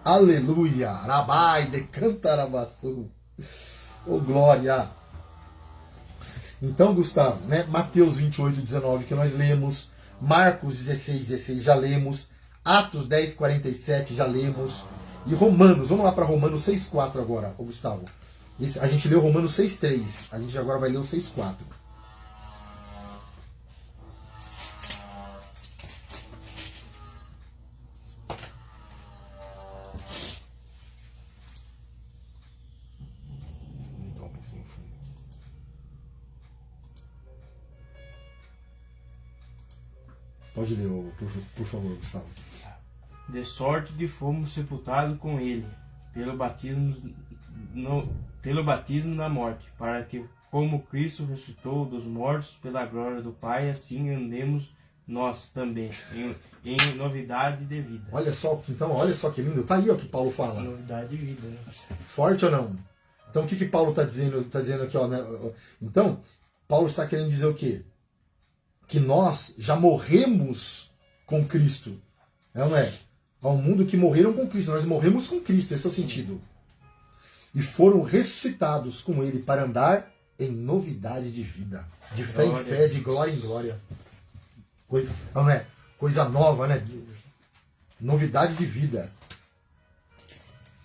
Aleluia. Rabai de Cantarabaçu. Oh, glória! Então, Gustavo, né? Mateus 28, 19 que nós lemos, Marcos 16, 16 já lemos, Atos 10, 47 já lemos, e Romanos, vamos lá para Romanos 6, 4 agora, ô Gustavo. A gente leu Romanos 6, 3, a gente agora vai ler o 6, 4. Pode ler, por favor, Gustavo. De sorte que fomos sepultados com ele, pelo batismo na morte, para que, como Cristo ressuscitou dos mortos pela glória do Pai, assim andemos nós também, em novidade de vida. Olha só que lindo. Tá aí o que Paulo fala. Novidade de vida, né? Forte ou não? Então, o que Paulo está dizendo? Tá dizendo aqui, ó, né? Então, Paulo está querendo dizer o quê? Que nós já morremos com Cristo. Não é? Ao mundo que morreram com Cristo. Nós morremos com Cristo, esse é o sentido. E foram ressuscitados com Ele para andar em novidade de vida. De fé em fé, de glória em glória. Não é? Coisa nova, né? Novidade de vida.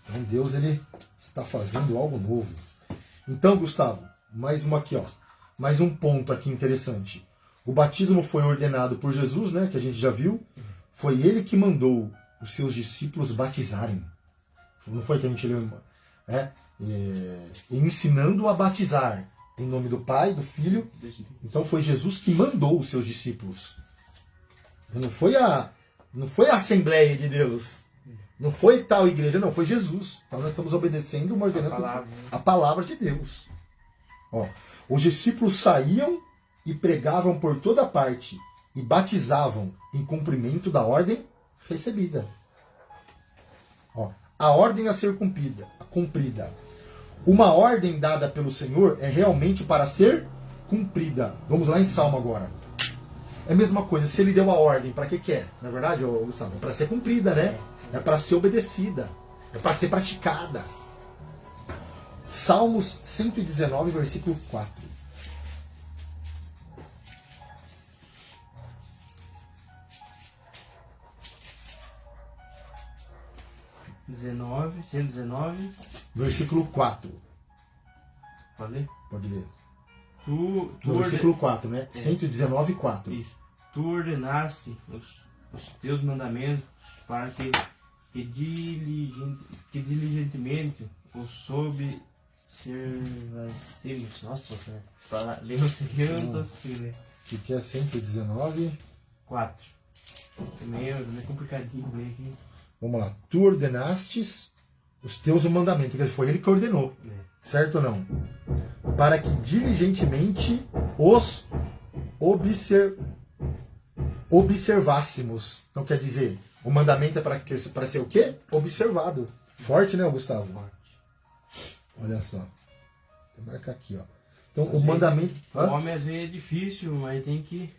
Então Deus, Ele está fazendo algo novo. Então, Gustavo, mais uma aqui, ó. Mais um ponto aqui interessante. O batismo foi ordenado por Jesus, né, que a gente já viu. Foi Ele que mandou os seus discípulos batizarem. Não foi que a gente leu? Ensinando a batizar em nome do Pai, do Filho. Então foi Jesus que mandou os seus discípulos. Não foi a Assembleia de Deus. Não foi tal igreja, não. Foi Jesus. Então nós estamos obedecendo uma ordenança, a palavra de Deus. Ó, os discípulos saíam e pregavam por toda parte e batizavam em cumprimento da ordem recebida. Ó, a ordem a ser cumprida. Uma ordem dada pelo Senhor é realmente para ser cumprida. Vamos lá em Salmo agora. É a mesma coisa, se ele deu a ordem, para que é? Na verdade, Gustavo, é para ser cumprida, né? É para ser obedecida. É para ser praticada. Salmos 119, versículo 4. Dezenove, 119. Versículo 4. Pode ler? Pode ler. No versículo 4, né? 119, 4. Isso. Tu ordenaste os teus mandamentos para que diligentemente os observássemos. Nossa, para ler o Senhor, eu não tô conseguindo ler. Que é 119. 4. Meio complicadinho ler aqui. Vamos lá. Tu ordenastes os teus mandamentos, que foi ele que ordenou. Certo ou não? Para que diligentemente os observássemos. Então quer dizer, o mandamento é para ser o quê? Observado. Forte, né, Gustavo? Forte. Olha só. Vou marcar aqui, ó. Então o mandamento. O homem às vezes é difícil, mas tem que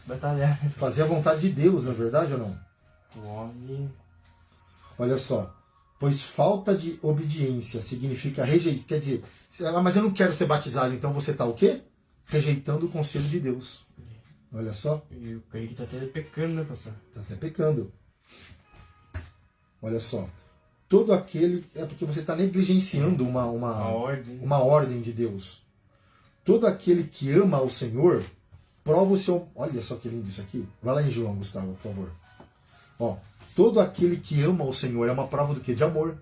batalhar. Fazer a vontade de Deus, não é verdade ou não? O homem. Olha só. Pois falta de obediência significa rejeitar. Quer dizer, mas eu não quero ser batizado, então você está o quê? Rejeitando o conselho de Deus. Olha só. E eu creio que está até pecando, né, pastor? Está até pecando. Olha só. Todo aquele. É porque você está negligenciando uma ordem de Deus. Todo aquele que ama ao Senhor, prova o seu. Olha só que lindo isso aqui. Vai lá em João, Gustavo, por favor. Ó. Todo aquele que ama o Senhor é uma prova do quê? De amor.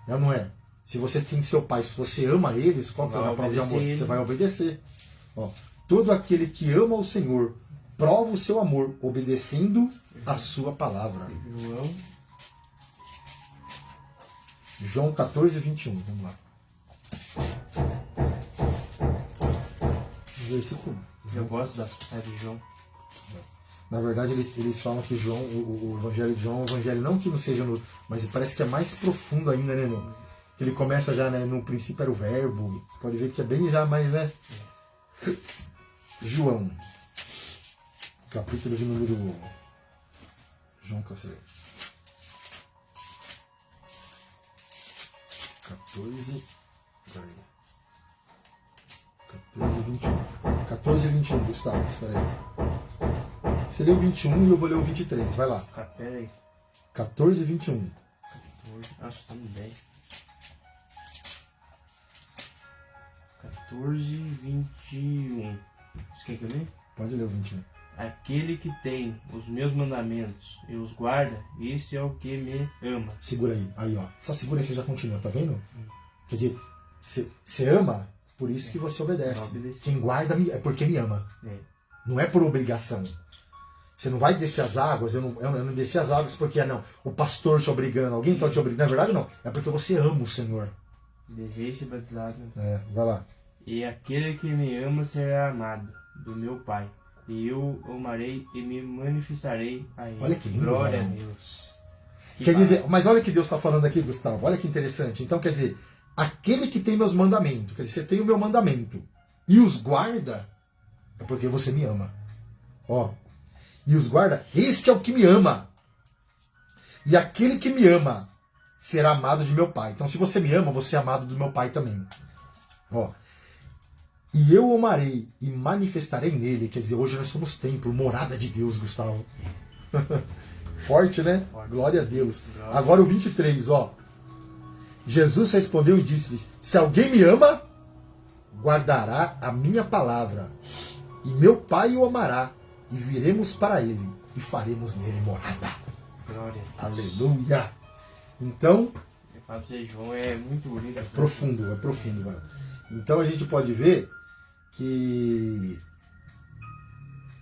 Não é? Se você tem seu pai, se você ama eles, qual que é a prova de amor? Você vai obedecer. Ó, todo aquele que ama o Senhor prova o seu amor, obedecendo a sua palavra. João 14, 21. Vamos lá. Versículo. Eu gosto da passagem de João. Na verdade, eles falam que João, o Evangelho de João é um evangelho não que não seja mas parece que é mais profundo ainda, né, meu? Que ele começa já, né, no princípio era o verbo. Você pode ver que é bem já mais, né? João. Capítulo de número... João, que eu sei. 14... Peraí. 14 e 21. 14 e 21, Gustavo, espera aí. Você leu 21 e eu vou ler o 23. Vai lá. Pera aí. 14 e 21. 14. Nossa, tá no 10. 14 e 21. Você quer que eu leia? Pode ler o 21. Aquele que tem os meus mandamentos e os guarda, esse é o que me ama. Segura aí. Aí, ó. Só segura aí, você já continua, tá vendo? Quer dizer, você ama, por isso que você obedece. Quem guarda é porque me ama. Não é por obrigação. Você não vai descer as águas, eu não desci as águas porque não, o pastor te obrigando, alguém está te obrigando. Na verdade, não. É porque você ama o Senhor. Desejo ser batizado. Vai lá. E aquele que me ama será amado do meu Pai. E eu o amarei e me manifestarei a ele. Olha que lindo. Glória a Deus. Quer dizer, mas olha o que Deus está falando aqui, Gustavo. Olha que interessante. Então, quer dizer, aquele que tem meus mandamentos, quer dizer, você tem o meu mandamento e os guarda, é porque você me ama. Ó. E os guarda, este é o que me ama. E aquele que me ama será amado de meu Pai. Então, se você me ama, você é amado do meu Pai também. Ó. E eu o amarei e manifestarei nele. Quer dizer, hoje nós somos templo, morada de Deus, Gustavo. Forte, né? Forte. Glória a Deus. Agora o 23, ó. Jesus respondeu e disse-lhes: se alguém me ama, guardará a minha palavra. E meu Pai o amará. E viremos para ele e faremos nele morada. Glória. Aleluia. Então, eu falo pra você, João, é muito bonito. É profundo, mano. Então a gente pode ver que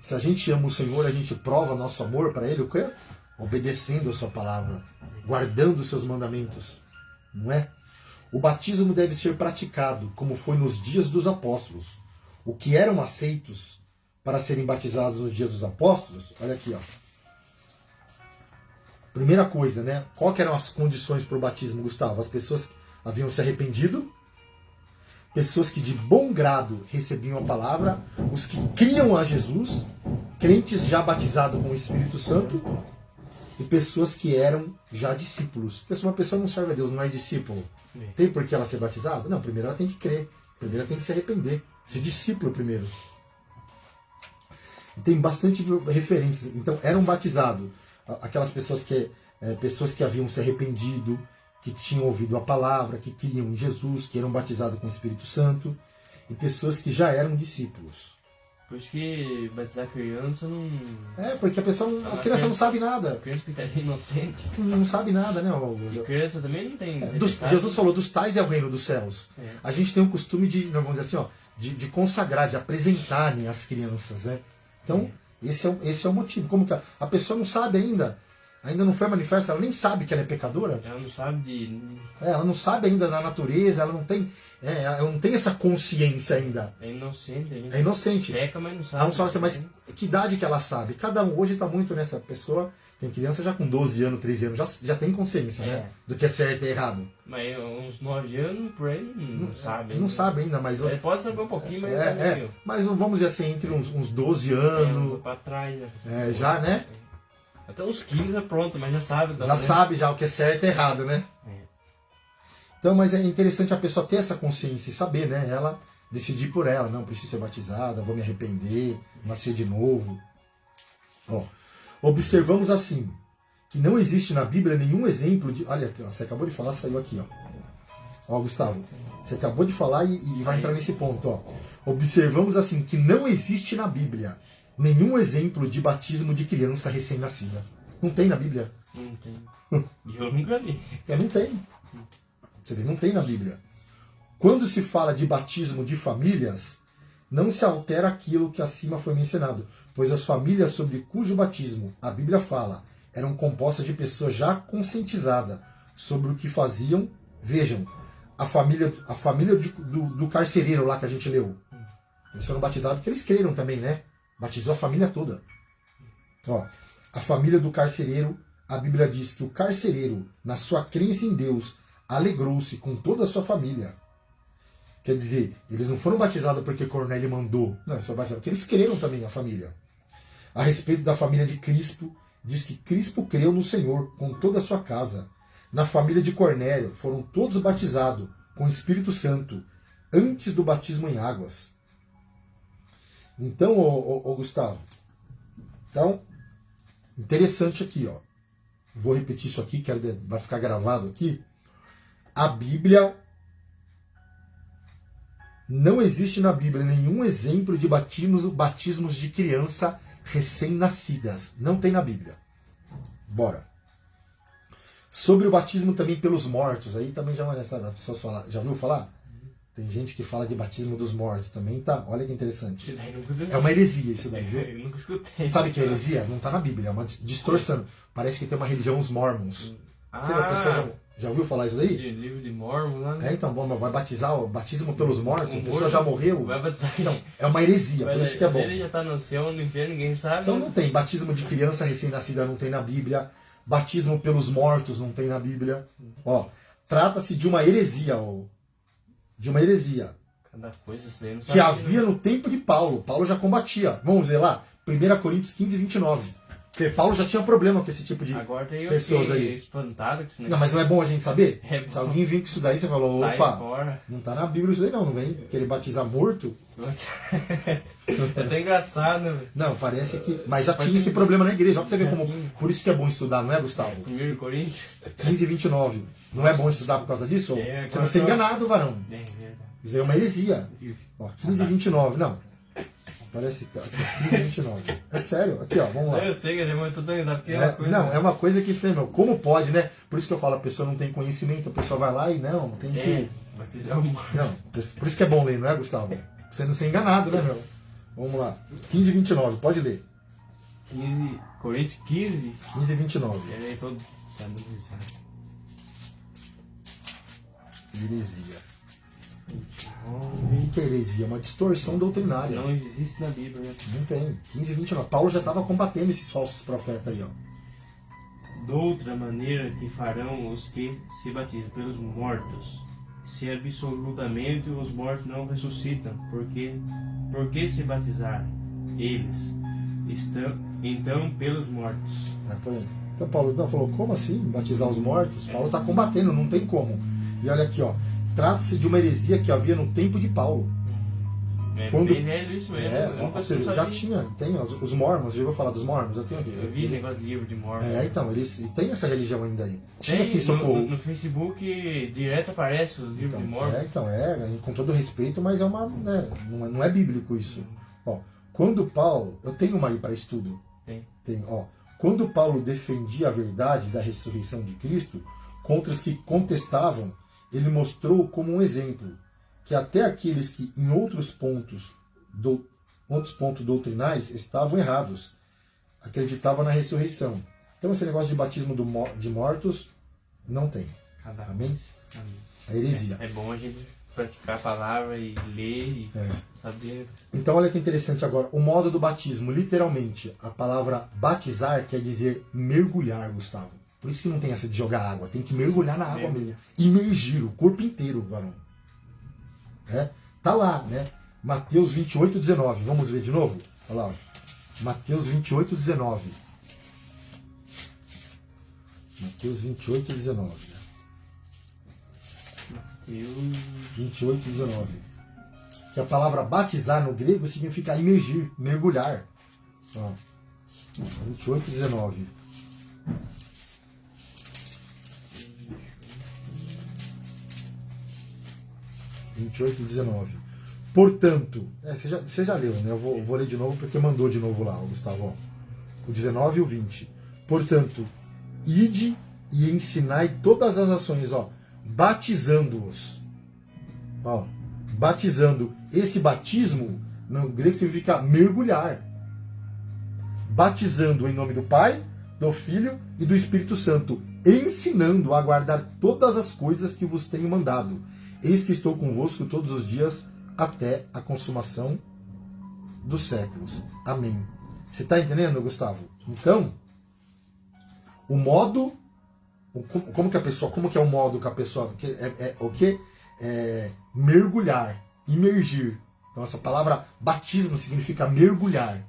se a gente ama o Senhor, a gente prova nosso amor para Ele, o quê? Obedecendo a sua palavra, guardando os seus mandamentos, não é? O batismo deve ser praticado como foi nos dias dos apóstolos. O que eram aceitos para serem batizados nos dias dos apóstolos, olha aqui, ó. Primeira coisa, né? Qual que eram as condições para o batismo, Gustavo? As pessoas haviam se arrependido, pessoas que de bom grado recebiam a palavra, os que criam a Jesus, crentes já batizados com o Espírito Santo, e pessoas que eram já discípulos. Porque se uma pessoa não serve a Deus, não é discípulo, tem por que ela ser batizada? Não, primeiro ela tem que crer, primeiro ela tem que se arrepender, ser discípulo primeiro. E tem bastante referências. Então, eram batizados aquelas pessoas que haviam se arrependido, que tinham ouvido a palavra, que criam em Jesus, que eram batizados com o Espírito Santo, e pessoas que já eram discípulos. Por isso que batizar criança não... Porque a criança não sabe nada. A criança fica inocente. Não sabe nada, né? E criança também não tem... Jesus falou, dos tais é o reino dos céus. A gente tem o costume de, vamos dizer assim, ó, de consagrar, de apresentar, né, as crianças, né? Então, esse é o motivo. Como que a pessoa não sabe ainda não foi manifesta, ela nem sabe que ela é pecadora. Ela não sabe de... Ela não sabe ainda da natureza, ela não tem essa consciência ainda. É inocente. É inocente. Peca, mas não sabe. Ela não sabe, mas que idade que ela sabe? Cada um hoje está muito nessa pessoa. Tem criança já com 12 anos, 13 anos, já tem consciência, né? Do que é certo e errado. Mas uns 9 anos, por aí, não sabe. Não sabe ainda, mas... Ele pode saber um pouquinho, mas... Mas vamos dizer assim, entre uns 12 anos... Pra trás, né? Já, né? Até uns 15 é pronto, mas já sabe. Sabe já o que é certo e errado, né? Então, mas é interessante a pessoa ter essa consciência e saber, né? Ela decidir por ela. Não, preciso ser batizada, vou me arrepender, nascer de novo. Observamos assim, que não existe na Bíblia nenhum exemplo de... Olha, você acabou de falar, saiu aqui, ó. Gustavo, você acabou de falar e vai entrar nesse ponto, ó. Observamos assim, que não existe na Bíblia nenhum exemplo de batismo de criança recém-nascida. Não tem na Bíblia. Não tem. Eu nunca li. Não tem. Você vê, não tem na Bíblia. Quando se fala de batismo de famílias, não se altera aquilo que acima foi mencionado, pois as famílias sobre cujo batismo a Bíblia fala eram compostas de pessoas já conscientizadas sobre o que faziam. Vejam, a família do carcereiro lá que a gente leu. Eles foram batizados porque eles creram também, né? Batizou a família toda. A família do carcereiro, a Bíblia diz que o carcereiro, na sua crença em Deus, alegrou-se com toda a sua família. Quer dizer, eles não foram batizados porque Cornélio mandou. Não, eles foram batizados porque eles creram também, a família. A respeito da família de Crispo, diz que Crispo creu no Senhor com toda a sua casa. Na família de Cornélio, foram todos batizados com o Espírito Santo, antes do batismo em águas. Então, Gustavo, interessante aqui, ó. Vou repetir isso aqui, que vai ficar gravado aqui. A Bíblia, não existe na Bíblia nenhum exemplo de batismos de criança recém-nascidas. Não tem na Bíblia. Bora. Sobre o batismo também pelos mortos, aí também já as pessoas falam, já ouviu falar? Tem gente que fala de batismo dos mortos também, tá? Olha que interessante. É uma heresia isso daí, viu? Eu nunca escutei. Sabe o que é heresia? Não tá na Bíblia, é uma distorção. Parece que tem uma religião, os Mormons. A pessoa já ouviu falar isso daí? Livro de Mormon lá, né? Então, bom, mas vai batizar o batismo pelos mortos? A pessoa já morreu? Vai batizar. Não, é uma heresia, por isso que é bom. Ele já tá no céu, no inferno, ninguém sabe. Então não tem. Batismo de criança recém-nascida não tem na Bíblia. Batismo pelos mortos não tem na Bíblia. Trata-se de uma heresia, de uma heresia. Cada coisa você não sabe que havia no tempo de Paulo. Paulo já combatia. Vamos ver lá, 1 Coríntios 15, 29. Porque Paulo já tinha problema com esse tipo de pessoas aí. Espantado com isso, né? Não, mas não é bom a gente saber? É Se alguém vir com isso daí, você falou, opa, fora. Não tá na Bíblia isso aí não vem querer batizar morto. É até engraçado, né? Não, parece que... Mas já tinha esse problema na igreja, olha pra você ver como... Por isso que é bom estudar, não é, Gustavo? 1 Coríntios 15, 29. Não é bom estudar por causa disso? Você não ser enganado, varão. É verdade. Isso aí é uma heresia. 15, 29, não. Parece que 15, 29. É sério, aqui ó, vamos lá. Eu sei que é tudo ainda, porque não, é uma coisa que você meu, como pode, né? Por isso que eu falo, a pessoa não tem conhecimento, a pessoa vai lá e não, tem que. Não, por isso que é bom ler, não é, Gustavo? Pra você não ser enganado, né, meu? Vamos lá. 15, 29, pode ler. 15, Coríntios 15? 15, 29. Ele é todo. Heresia. O que é heresia? É uma distorção doutrinária. Não existe na Bíblia. Não tem. 15 e 29. Paulo já estava combatendo esses falsos profetas aí, ó. Doutra maneira que farão os que se batizam pelos mortos, se absolutamente os mortos não ressuscitam, por que se batizarem eles estão então pelos mortos? Então Paulo não falou, como assim batizar os mortos? Paulo está combatendo, não tem como. E olha aqui, ó, trata-se de uma heresia que havia no tempo de Paulo. É bem velho isso mesmo. Já tinha, tem os mormons, já ouviu falar dos mormons? Eu tenho aqui. Eu vi negócio de livro de mormon. Então, eles têm essa religião ainda aí. Tinha aqui em Socorro. No Facebook direto aparece os livros de mormon. Com todo respeito, mas é uma, né, não é bíblico isso. Ó, quando Paulo, eu tenho uma aí para estudo. Tem, ó. Quando Paulo defendia a verdade da ressurreição de Cristo contra os que contestavam, ele mostrou como um exemplo que até aqueles que em outros pontos doutrinais estavam errados, acreditavam na ressurreição. Então esse negócio de batismo de mortos não tem. Amém? É heresia. É bom a gente praticar a palavra e ler e saber. Então olha que interessante agora, o modo do batismo, literalmente, a palavra batizar quer dizer mergulhar, Gustavo. Por isso que não tem essa de jogar água, tem que mergulhar na água mesmo. Imergir o corpo inteiro, varão. Tá lá, né? Mateus 28, 19. Vamos ver de novo? Olha lá. Ó. Mateus 28, 19. Mateus 28, 19. Mateus 28, 19. Que a palavra batizar no grego significa imergir, mergulhar. Ó. 28, 19. Portanto, você já leu, né? Eu vou ler de novo porque mandou de novo lá, Gustavo. Ó. O 19 e o 20. Portanto, ide e ensinai todas as nações, ó, batizando-os. Ó, batizando. Esse batismo, no grego, significa mergulhar. Batizando em nome do Pai, do Filho e do Espírito Santo, ensinando a guardar todas as coisas que vos tenho mandado. Eis que estou convosco todos os dias até a consumação dos séculos. Amém. Você está entendendo, Gustavo? Então, o modo, como que é o modo que a pessoa, o que é mergulhar, imergir. Então essa palavra batismo significa mergulhar.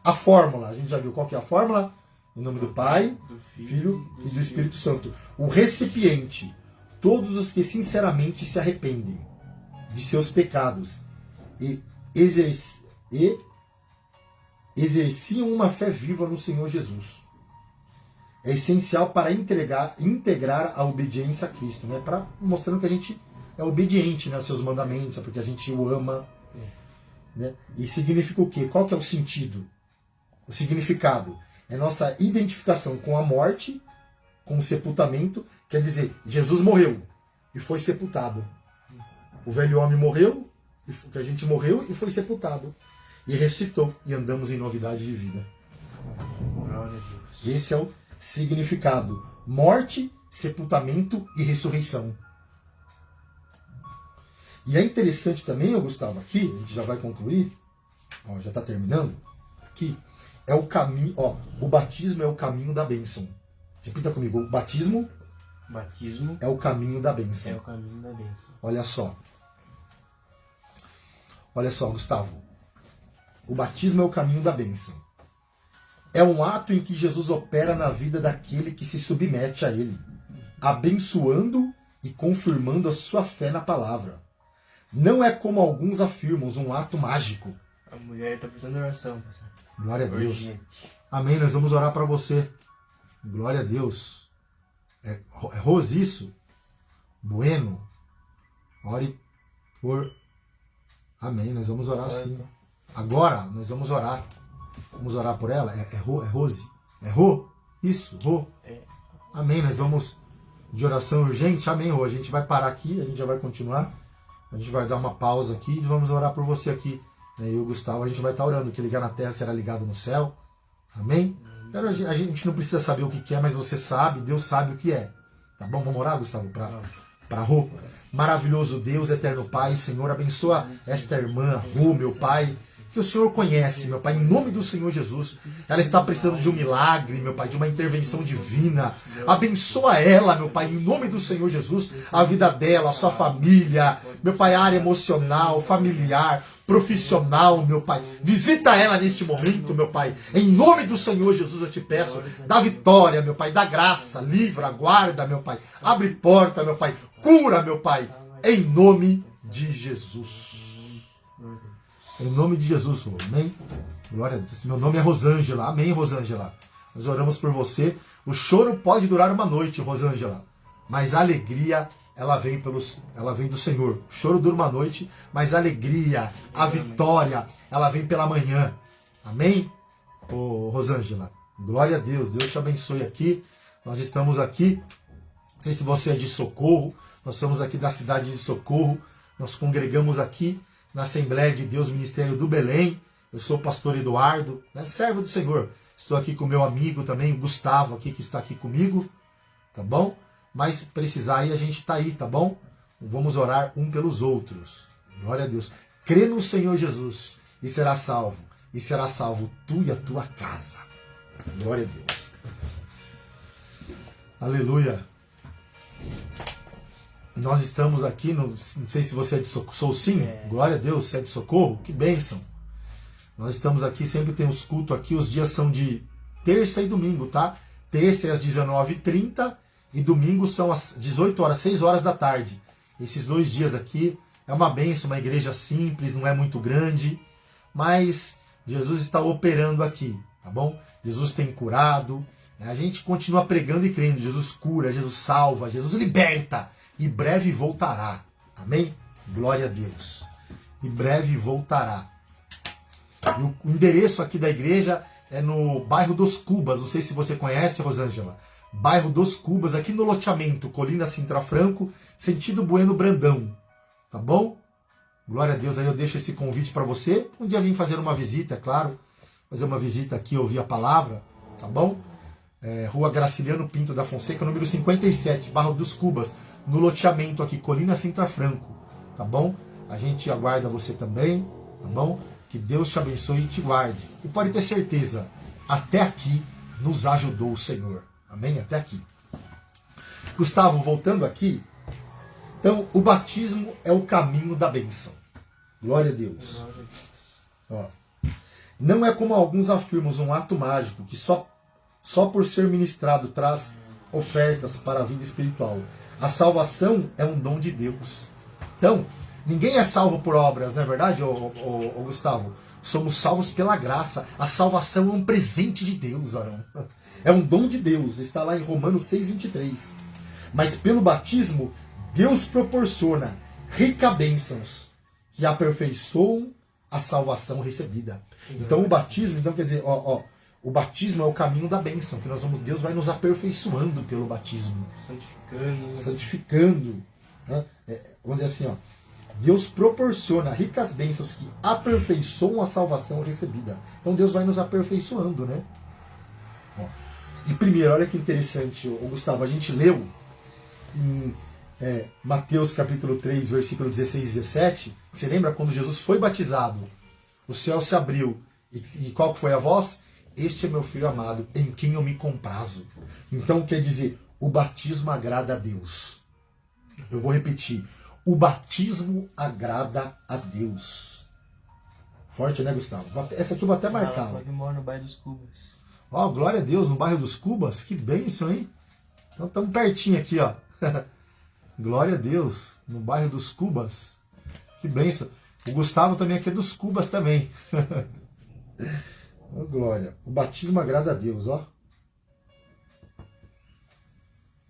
A fórmula, a gente já viu qual que é a fórmula? Em nome do Pai, do Filho e do Espírito Santo. O recipiente, todos os que sinceramente se arrependem de seus pecados e exerciam uma fé viva no Senhor Jesus. É essencial para integrar a obediência a Cristo, né? Para mostrando que a gente é obediente, né, aos seus mandamentos, porque a gente o ama. Né? E significa o quê? Qual que é o sentido? O significado é nossa identificação com a morte, com o sepultamento, quer dizer, Jesus morreu e foi sepultado. O velho homem morreu, que a gente morreu e foi sepultado. E ressuscitou, e andamos em novidade de vida. Glória a Deus. Esse é o significado. Morte, sepultamento e ressurreição. E é interessante também, Gustavo, aqui, a gente já vai concluir, ó, já está terminando, que é o caminho, ó, o batismo é o caminho da bênção. Repita comigo, o batismo é o caminho da bênção. É o caminho da bênção. Olha só, Gustavo. O batismo é o caminho da bênção. É um ato em que Jesus opera na vida daquele que se submete a ele, abençoando e confirmando a sua fé na palavra. Não é como alguns afirmam, um ato mágico. A mulher está precisando de oração, pastor. Glória a Deus. Urgente. Amém, nós vamos orar para você. Glória a Deus. É Rose isso? Bueno. Ore por... Amém, nós vamos orar sim. Agora, nós vamos orar. Vamos orar por ela? É Rose? É Rô? Isso, Rô. Amém, nós vamos de oração urgente. Amém, Rô. A gente vai parar aqui, a gente já vai continuar. A gente vai dar uma pausa aqui e vamos orar por você aqui. Eu e o Gustavo, a gente vai estar orando. Que ligar na terra será ligado no céu. Amém? A gente não precisa saber o que é, mas você sabe, Deus sabe o que é. Tá bom? Vamos orar, Gustavo, para Rô. Maravilhoso Deus, eterno Pai, Senhor, abençoa esta irmã, Rô, meu Pai. que o Senhor conhece, meu Pai, em nome do Senhor Jesus. Ela está precisando de um milagre, meu Pai, de uma intervenção divina. Abençoa ela, meu Pai, em nome do Senhor Jesus, a vida dela, a sua família, meu Pai, a área emocional, familiar, profissional, meu Pai. Visita ela neste momento, meu Pai. Em nome do Senhor Jesus eu te peço, dá vitória, meu Pai, dá graça, livra, guarda, meu Pai. Abre porta, meu Pai. Cura, meu Pai. Em nome de Jesus. Em nome de Jesus, amém? Glória a Deus. Meu nome é Rosângela, amém, Rosângela? Nós oramos por você. O choro pode durar uma noite, Rosângela, mas a alegria, ela vem do Senhor. O choro dura uma noite, mas a alegria, a vitória, ela vem pela manhã. Amém? Ô, Rosângela, glória a Deus. Deus te abençoe aqui. Nós estamos aqui, não sei se você é de Socorro, nós somos aqui da cidade de Socorro. Nós congregamos aqui na Assembleia de Deus, Ministério do Belém. Eu sou o pastor Eduardo, né, servo do Senhor. Estou aqui com meu amigo também, o Gustavo, aqui, que está aqui comigo, tá bom? Mas precisar aí, a gente está aí, tá bom? Vamos orar um pelos outros. Glória a Deus. Crê no Senhor Jesus e será salvo. E será salvo tu e a tua casa. Glória a Deus. Aleluia. Nós estamos aqui, não sei se você é de Socorro, sou sim, glória a Deus, você é de Socorro, que bênção. Nós estamos aqui, sempre tem os cultos aqui, os dias são de terça e domingo, tá? Terça é às 19h30 e domingo são às 18 horas, 6 horas da tarde. Esses 2 dias aqui é uma bênção, uma igreja simples, não é muito grande, mas Jesus está operando aqui, tá bom? Jesus tem curado, né? A gente continua pregando e crendo, Jesus cura, Jesus salva, Jesus liberta. E breve voltará. Amém? Glória a Deus. E breve voltará. E o endereço aqui da igreja é no bairro dos Cubas. Não sei se você conhece, Rosângela. Bairro dos Cubas, aqui no loteamento Colina Sintra Franco, sentido Bueno Brandão. Tá bom? Glória a Deus. Aí eu deixo esse convite para você. Um dia vim fazer uma visita, é claro. Fazer uma visita aqui, ouvir a palavra. Tá bom? Rua Graciliano Pinto da Fonseca, número 57, Bairro dos Cubas. No loteamento aqui, Colina Sintra Franco, tá bom? A gente aguarda você também, tá bom? Que Deus te abençoe e te guarde. E pode ter certeza, até aqui nos ajudou o Senhor. Amém? Até aqui. Gustavo, voltando aqui. Então, o batismo é o caminho da bênção. Glória a Deus. Ó, não é como alguns afirmam, um ato mágico que só por ser ministrado traz ofertas para a vida espiritual. A salvação é um dom de Deus. Então, ninguém é salvo por obras, não é verdade, ô Gustavo? Somos salvos pela graça. A salvação é um presente de Deus, Arão. É um dom de Deus. Está lá em Romanos 6,23. Mas pelo batismo, Deus proporciona rica bênçãos que aperfeiçoam a salvação recebida. Então o batismo, quer dizer, o batismo é o caminho da bênção, que Deus vai nos aperfeiçoando pelo batismo. Santificando. Né? Vamos dizer assim, Deus proporciona ricas bênçãos que aperfeiçoam a salvação recebida. Então Deus vai nos aperfeiçoando, né? E primeiro, olha que interessante, Gustavo, a gente leu em Mateus capítulo 3, versículo 16 e 17. Você lembra quando Jesus foi batizado? O céu se abriu. E qual foi a voz? Este é meu filho amado, em quem eu me comprazo. Então quer dizer, o batismo agrada a Deus. Eu vou repetir. O batismo agrada a Deus. Forte, né, Gustavo? Essa aqui eu vou até marcar. Ela mora no bairro dos Cubas. Ó, glória a Deus, no bairro dos Cubas. Que bênção, hein? Então estamos pertinho aqui, ó. Glória a Deus, no bairro dos Cubas. Que bênção. O Gustavo também aqui é dos Cubas também. Oh, glória. O batismo agrada a Deus, ó.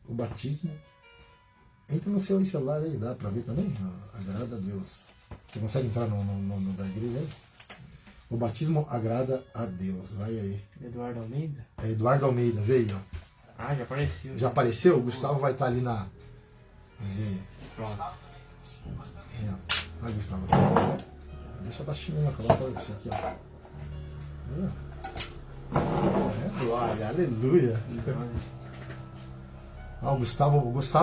O batismo. Entra no seu celular aí, dá pra ver também? Agrada a Deus. Você consegue entrar no da igreja aí? O batismo agrada a Deus. Vai aí. Eduardo Almeida? É Eduardo Almeida, veio, ó. Ah, já apareceu. Já apareceu? O Gustavo vai estar ali na. Pronto. Vai, Gustavo. Deixa eu dar chinela, coloca isso aqui, ó. Glória, aleluia. O Gustavo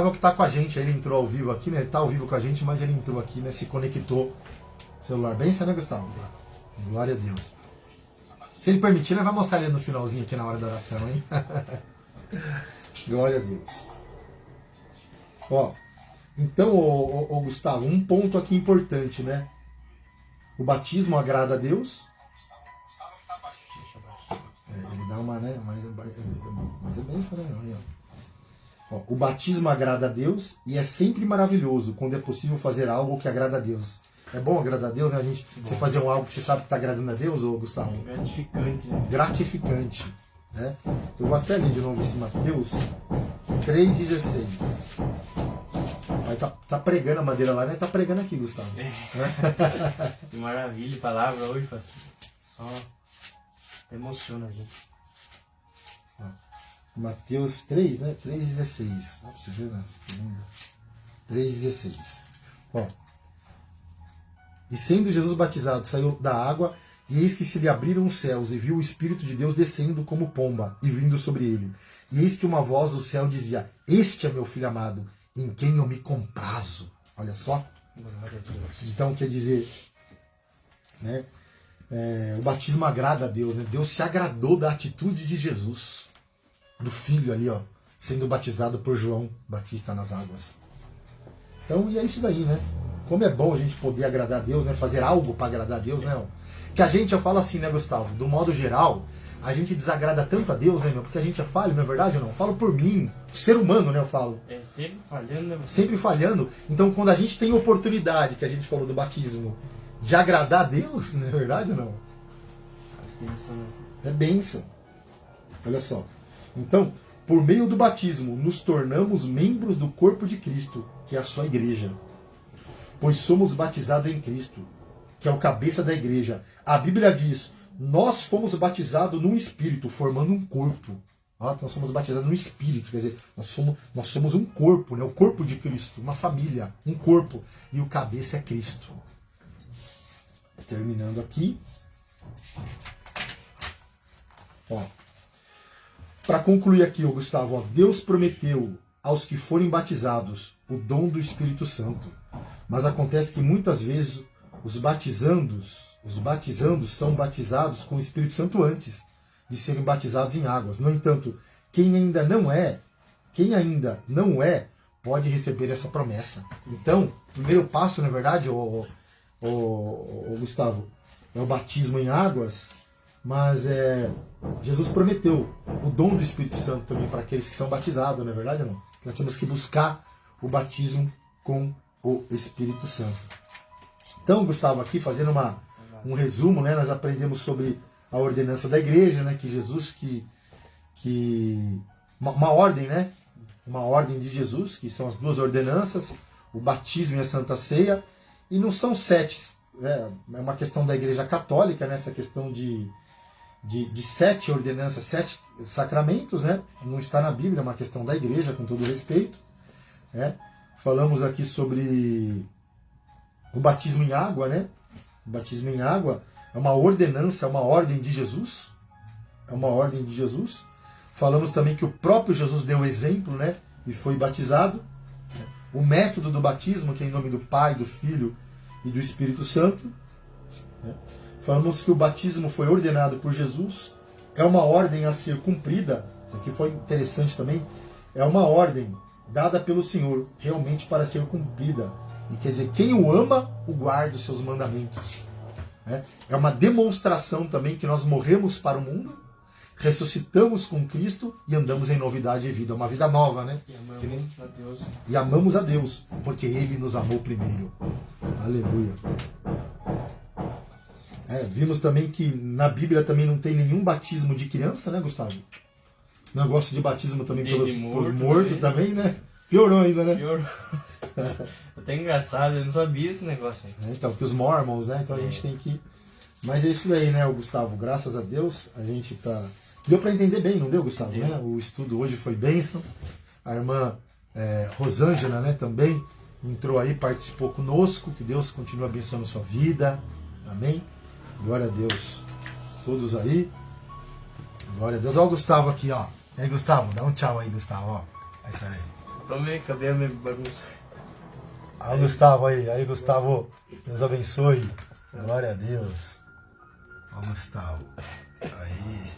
é o que está com a gente, ele entrou ao vivo aqui, né? Ele está ao vivo com a gente, mas ele entrou aqui, né? Se conectou. Celular, benção, né, Gustavo? Glória a Deus. Se ele permitir, nós vamos mostrar ele no finalzinho aqui na hora da oração, hein? Glória a Deus. Ó, então, ô Gustavo, um ponto aqui importante, né? O batismo agrada a Deus. Ele dá uma, né? Mas é bênção, né? Aí, ó. Ó, o batismo agrada a Deus e é sempre maravilhoso quando é possível fazer algo que agrada a Deus. É bom agradar a Deus, né? Você fazer algo que você sabe que está agradando a Deus, ô Gustavo? Gratificante, né? Gratificante. Né? Eu vou até ler de novo esse Mateus 3,16. Aí tá pregando a madeira lá, né? Tá pregando aqui, Gustavo. Que maravilha, palavra hoje, pastor. Só emociona a gente. Ó, Mateus 3, né? 3,16. Dá pra você ver, né? 3,16. Ó. E sendo Jesus batizado, saiu da água, e eis que se lhe abriram os céus, e viu o Espírito de Deus descendo como pomba, e vindo sobre ele. E eis que uma voz do céu dizia: Este é meu filho amado, em quem eu me comprazo. Olha só. Então quer dizer, né, o batismo agrada a Deus, né? Deus se agradou da atitude de Jesus, do filho ali, ó, sendo batizado por João Batista nas águas. Então, e é isso daí, né? Como é bom a gente poder agradar a Deus, né? Fazer algo para agradar a Deus, né? Que a gente, eu falo assim, né, Gustavo? Do modo geral, a gente desagrada tanto a Deus, né, meu? Porque a gente é falho, não é verdade ou não? Eu falo por mim, ser humano, né, eu falo. É sempre falhando, né? Sempre falhando. Então, quando a gente tem oportunidade, que a gente falou do batismo, de agradar a Deus, não é verdade ou não? É bênção. Olha só. Então, por meio do batismo, nos tornamos membros do corpo de Cristo, que é a sua igreja. Pois somos batizados em Cristo, que é o cabeça da igreja. A Bíblia diz: nós fomos batizados num espírito, formando um corpo. Então nós somos batizados num espírito, quer dizer, nós somos um corpo, né? O corpo de Cristo, uma família, um corpo. E o cabeça é Cristo. Terminando aqui. Para concluir aqui, Gustavo, Deus prometeu aos que forem batizados o dom do Espírito Santo. Mas acontece que muitas vezes os batizandos são batizados com o Espírito Santo antes de serem batizados em águas. No entanto, quem ainda não é, pode receber essa promessa. Então, o primeiro passo, na verdade, Gustavo, é o batismo em águas, mas Jesus prometeu o dom do Espírito Santo também para aqueles que são batizados, não é verdade ou não? Nós temos que buscar o batismo com o Espírito Santo. Então, Gustavo, aqui fazendo um resumo, né, nós aprendemos sobre a ordenança da igreja, né, que Jesus, uma ordem, né, uma ordem de Jesus, que são as duas ordenanças, o batismo e a Santa Ceia, e não são 7, é uma questão da igreja católica, né, essa questão de 7 ordenanças, 7 sacramentos, né, não está na Bíblia, é uma questão da igreja, com todo respeito, né. Falamos aqui sobre o batismo em água, né? O batismo em água é uma ordenança, é uma ordem de Jesus. É uma ordem de Jesus. Falamos também que o próprio Jesus deu exemplo, né? E foi batizado. O método do batismo, que é em nome do Pai, do Filho e do Espírito Santo. Falamos que o batismo foi ordenado por Jesus. É uma ordem a ser cumprida. Isso aqui foi interessante também. É uma ordem dada pelo Senhor, realmente para ser cumprida. E quer dizer, quem o ama, o guarda os seus mandamentos. É uma demonstração também que nós morremos para o mundo, ressuscitamos com Cristo e andamos em novidade de vida. Uma vida nova, né? E amamos a Deus, porque Ele nos amou primeiro. Aleluia. Vimos também que na Bíblia também não tem nenhum batismo de criança, né, Gustavo? Negócio de batismo também por morto também, né? Piorou ainda, né? Piorou. Até engraçado, eu não sabia esse negócio aí. Então, que os mormons, né? Então a gente tem que... Mas é isso aí, né, Gustavo? Graças a Deus, a gente tá... Deu para entender bem, não deu, Gustavo? Né? O estudo hoje foi bênção. A irmã Rosângela, né, também entrou aí, participou conosco. Que Deus continue abençoando a sua vida. Amém? Glória a Deus. Todos aí. Glória a Deus. Olha o Gustavo aqui, ó. E aí, Gustavo, dá um tchau aí, Gustavo, ó. É isso aí. Tomei, cadê a minha bagunça? Olha o Gustavo aí. Aí, Gustavo, Deus abençoe. Glória a Deus. Vamos, Gustavo. Aí.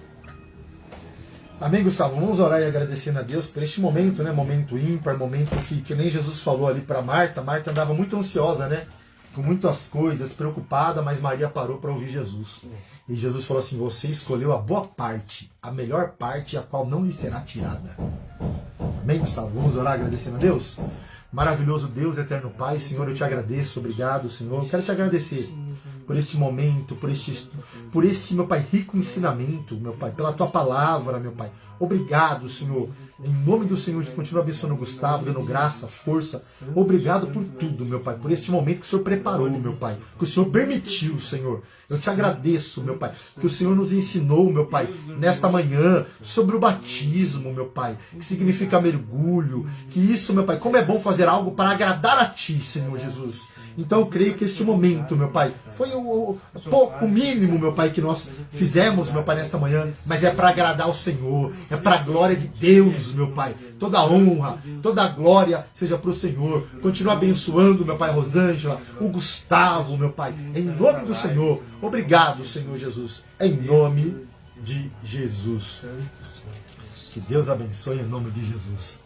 Amém, Gustavo? Vamos orar e agradecendo a Deus por este momento, né? Momento ímpar, momento que nem Jesus falou ali para Marta. Marta andava muito ansiosa, né? Com muitas coisas, preocupada, mas Maria parou para ouvir Jesus. E Jesus falou assim: você escolheu a boa parte, a melhor parte, a qual não lhe será tirada. Amém, Gustavo? Vamos orar agradecendo a Deus? Maravilhoso Deus, eterno Pai, Senhor, eu te agradeço, obrigado, Senhor. Eu quero te agradecer por este momento, por este, meu Pai, rico ensinamento, meu Pai, pela tua palavra, meu Pai. Obrigado, Senhor. Em nome do Senhor, continua abençoando o Gustavo, dando graça, força. Obrigado por tudo, meu Pai, por este momento que o Senhor preparou, meu Pai, que o Senhor permitiu, Senhor. Eu te agradeço, meu Pai, que o Senhor nos ensinou, meu Pai, nesta manhã, sobre o batismo, meu Pai, que significa mergulho, que isso, meu Pai, como é bom fazer algo para agradar a Ti, Senhor Jesus. Então eu creio que este momento, meu Pai, foi o mínimo, meu Pai, que nós fizemos, meu Pai, nesta manhã, mas é para agradar o Senhor, é para a glória de Deus, meu Pai. Toda a honra, toda a glória seja para o Senhor. Continua abençoando, meu Pai, Rosângela, o Gustavo, meu Pai, em nome do Senhor. Obrigado, Senhor Jesus, em nome de Jesus. Que Deus abençoe em nome de Jesus.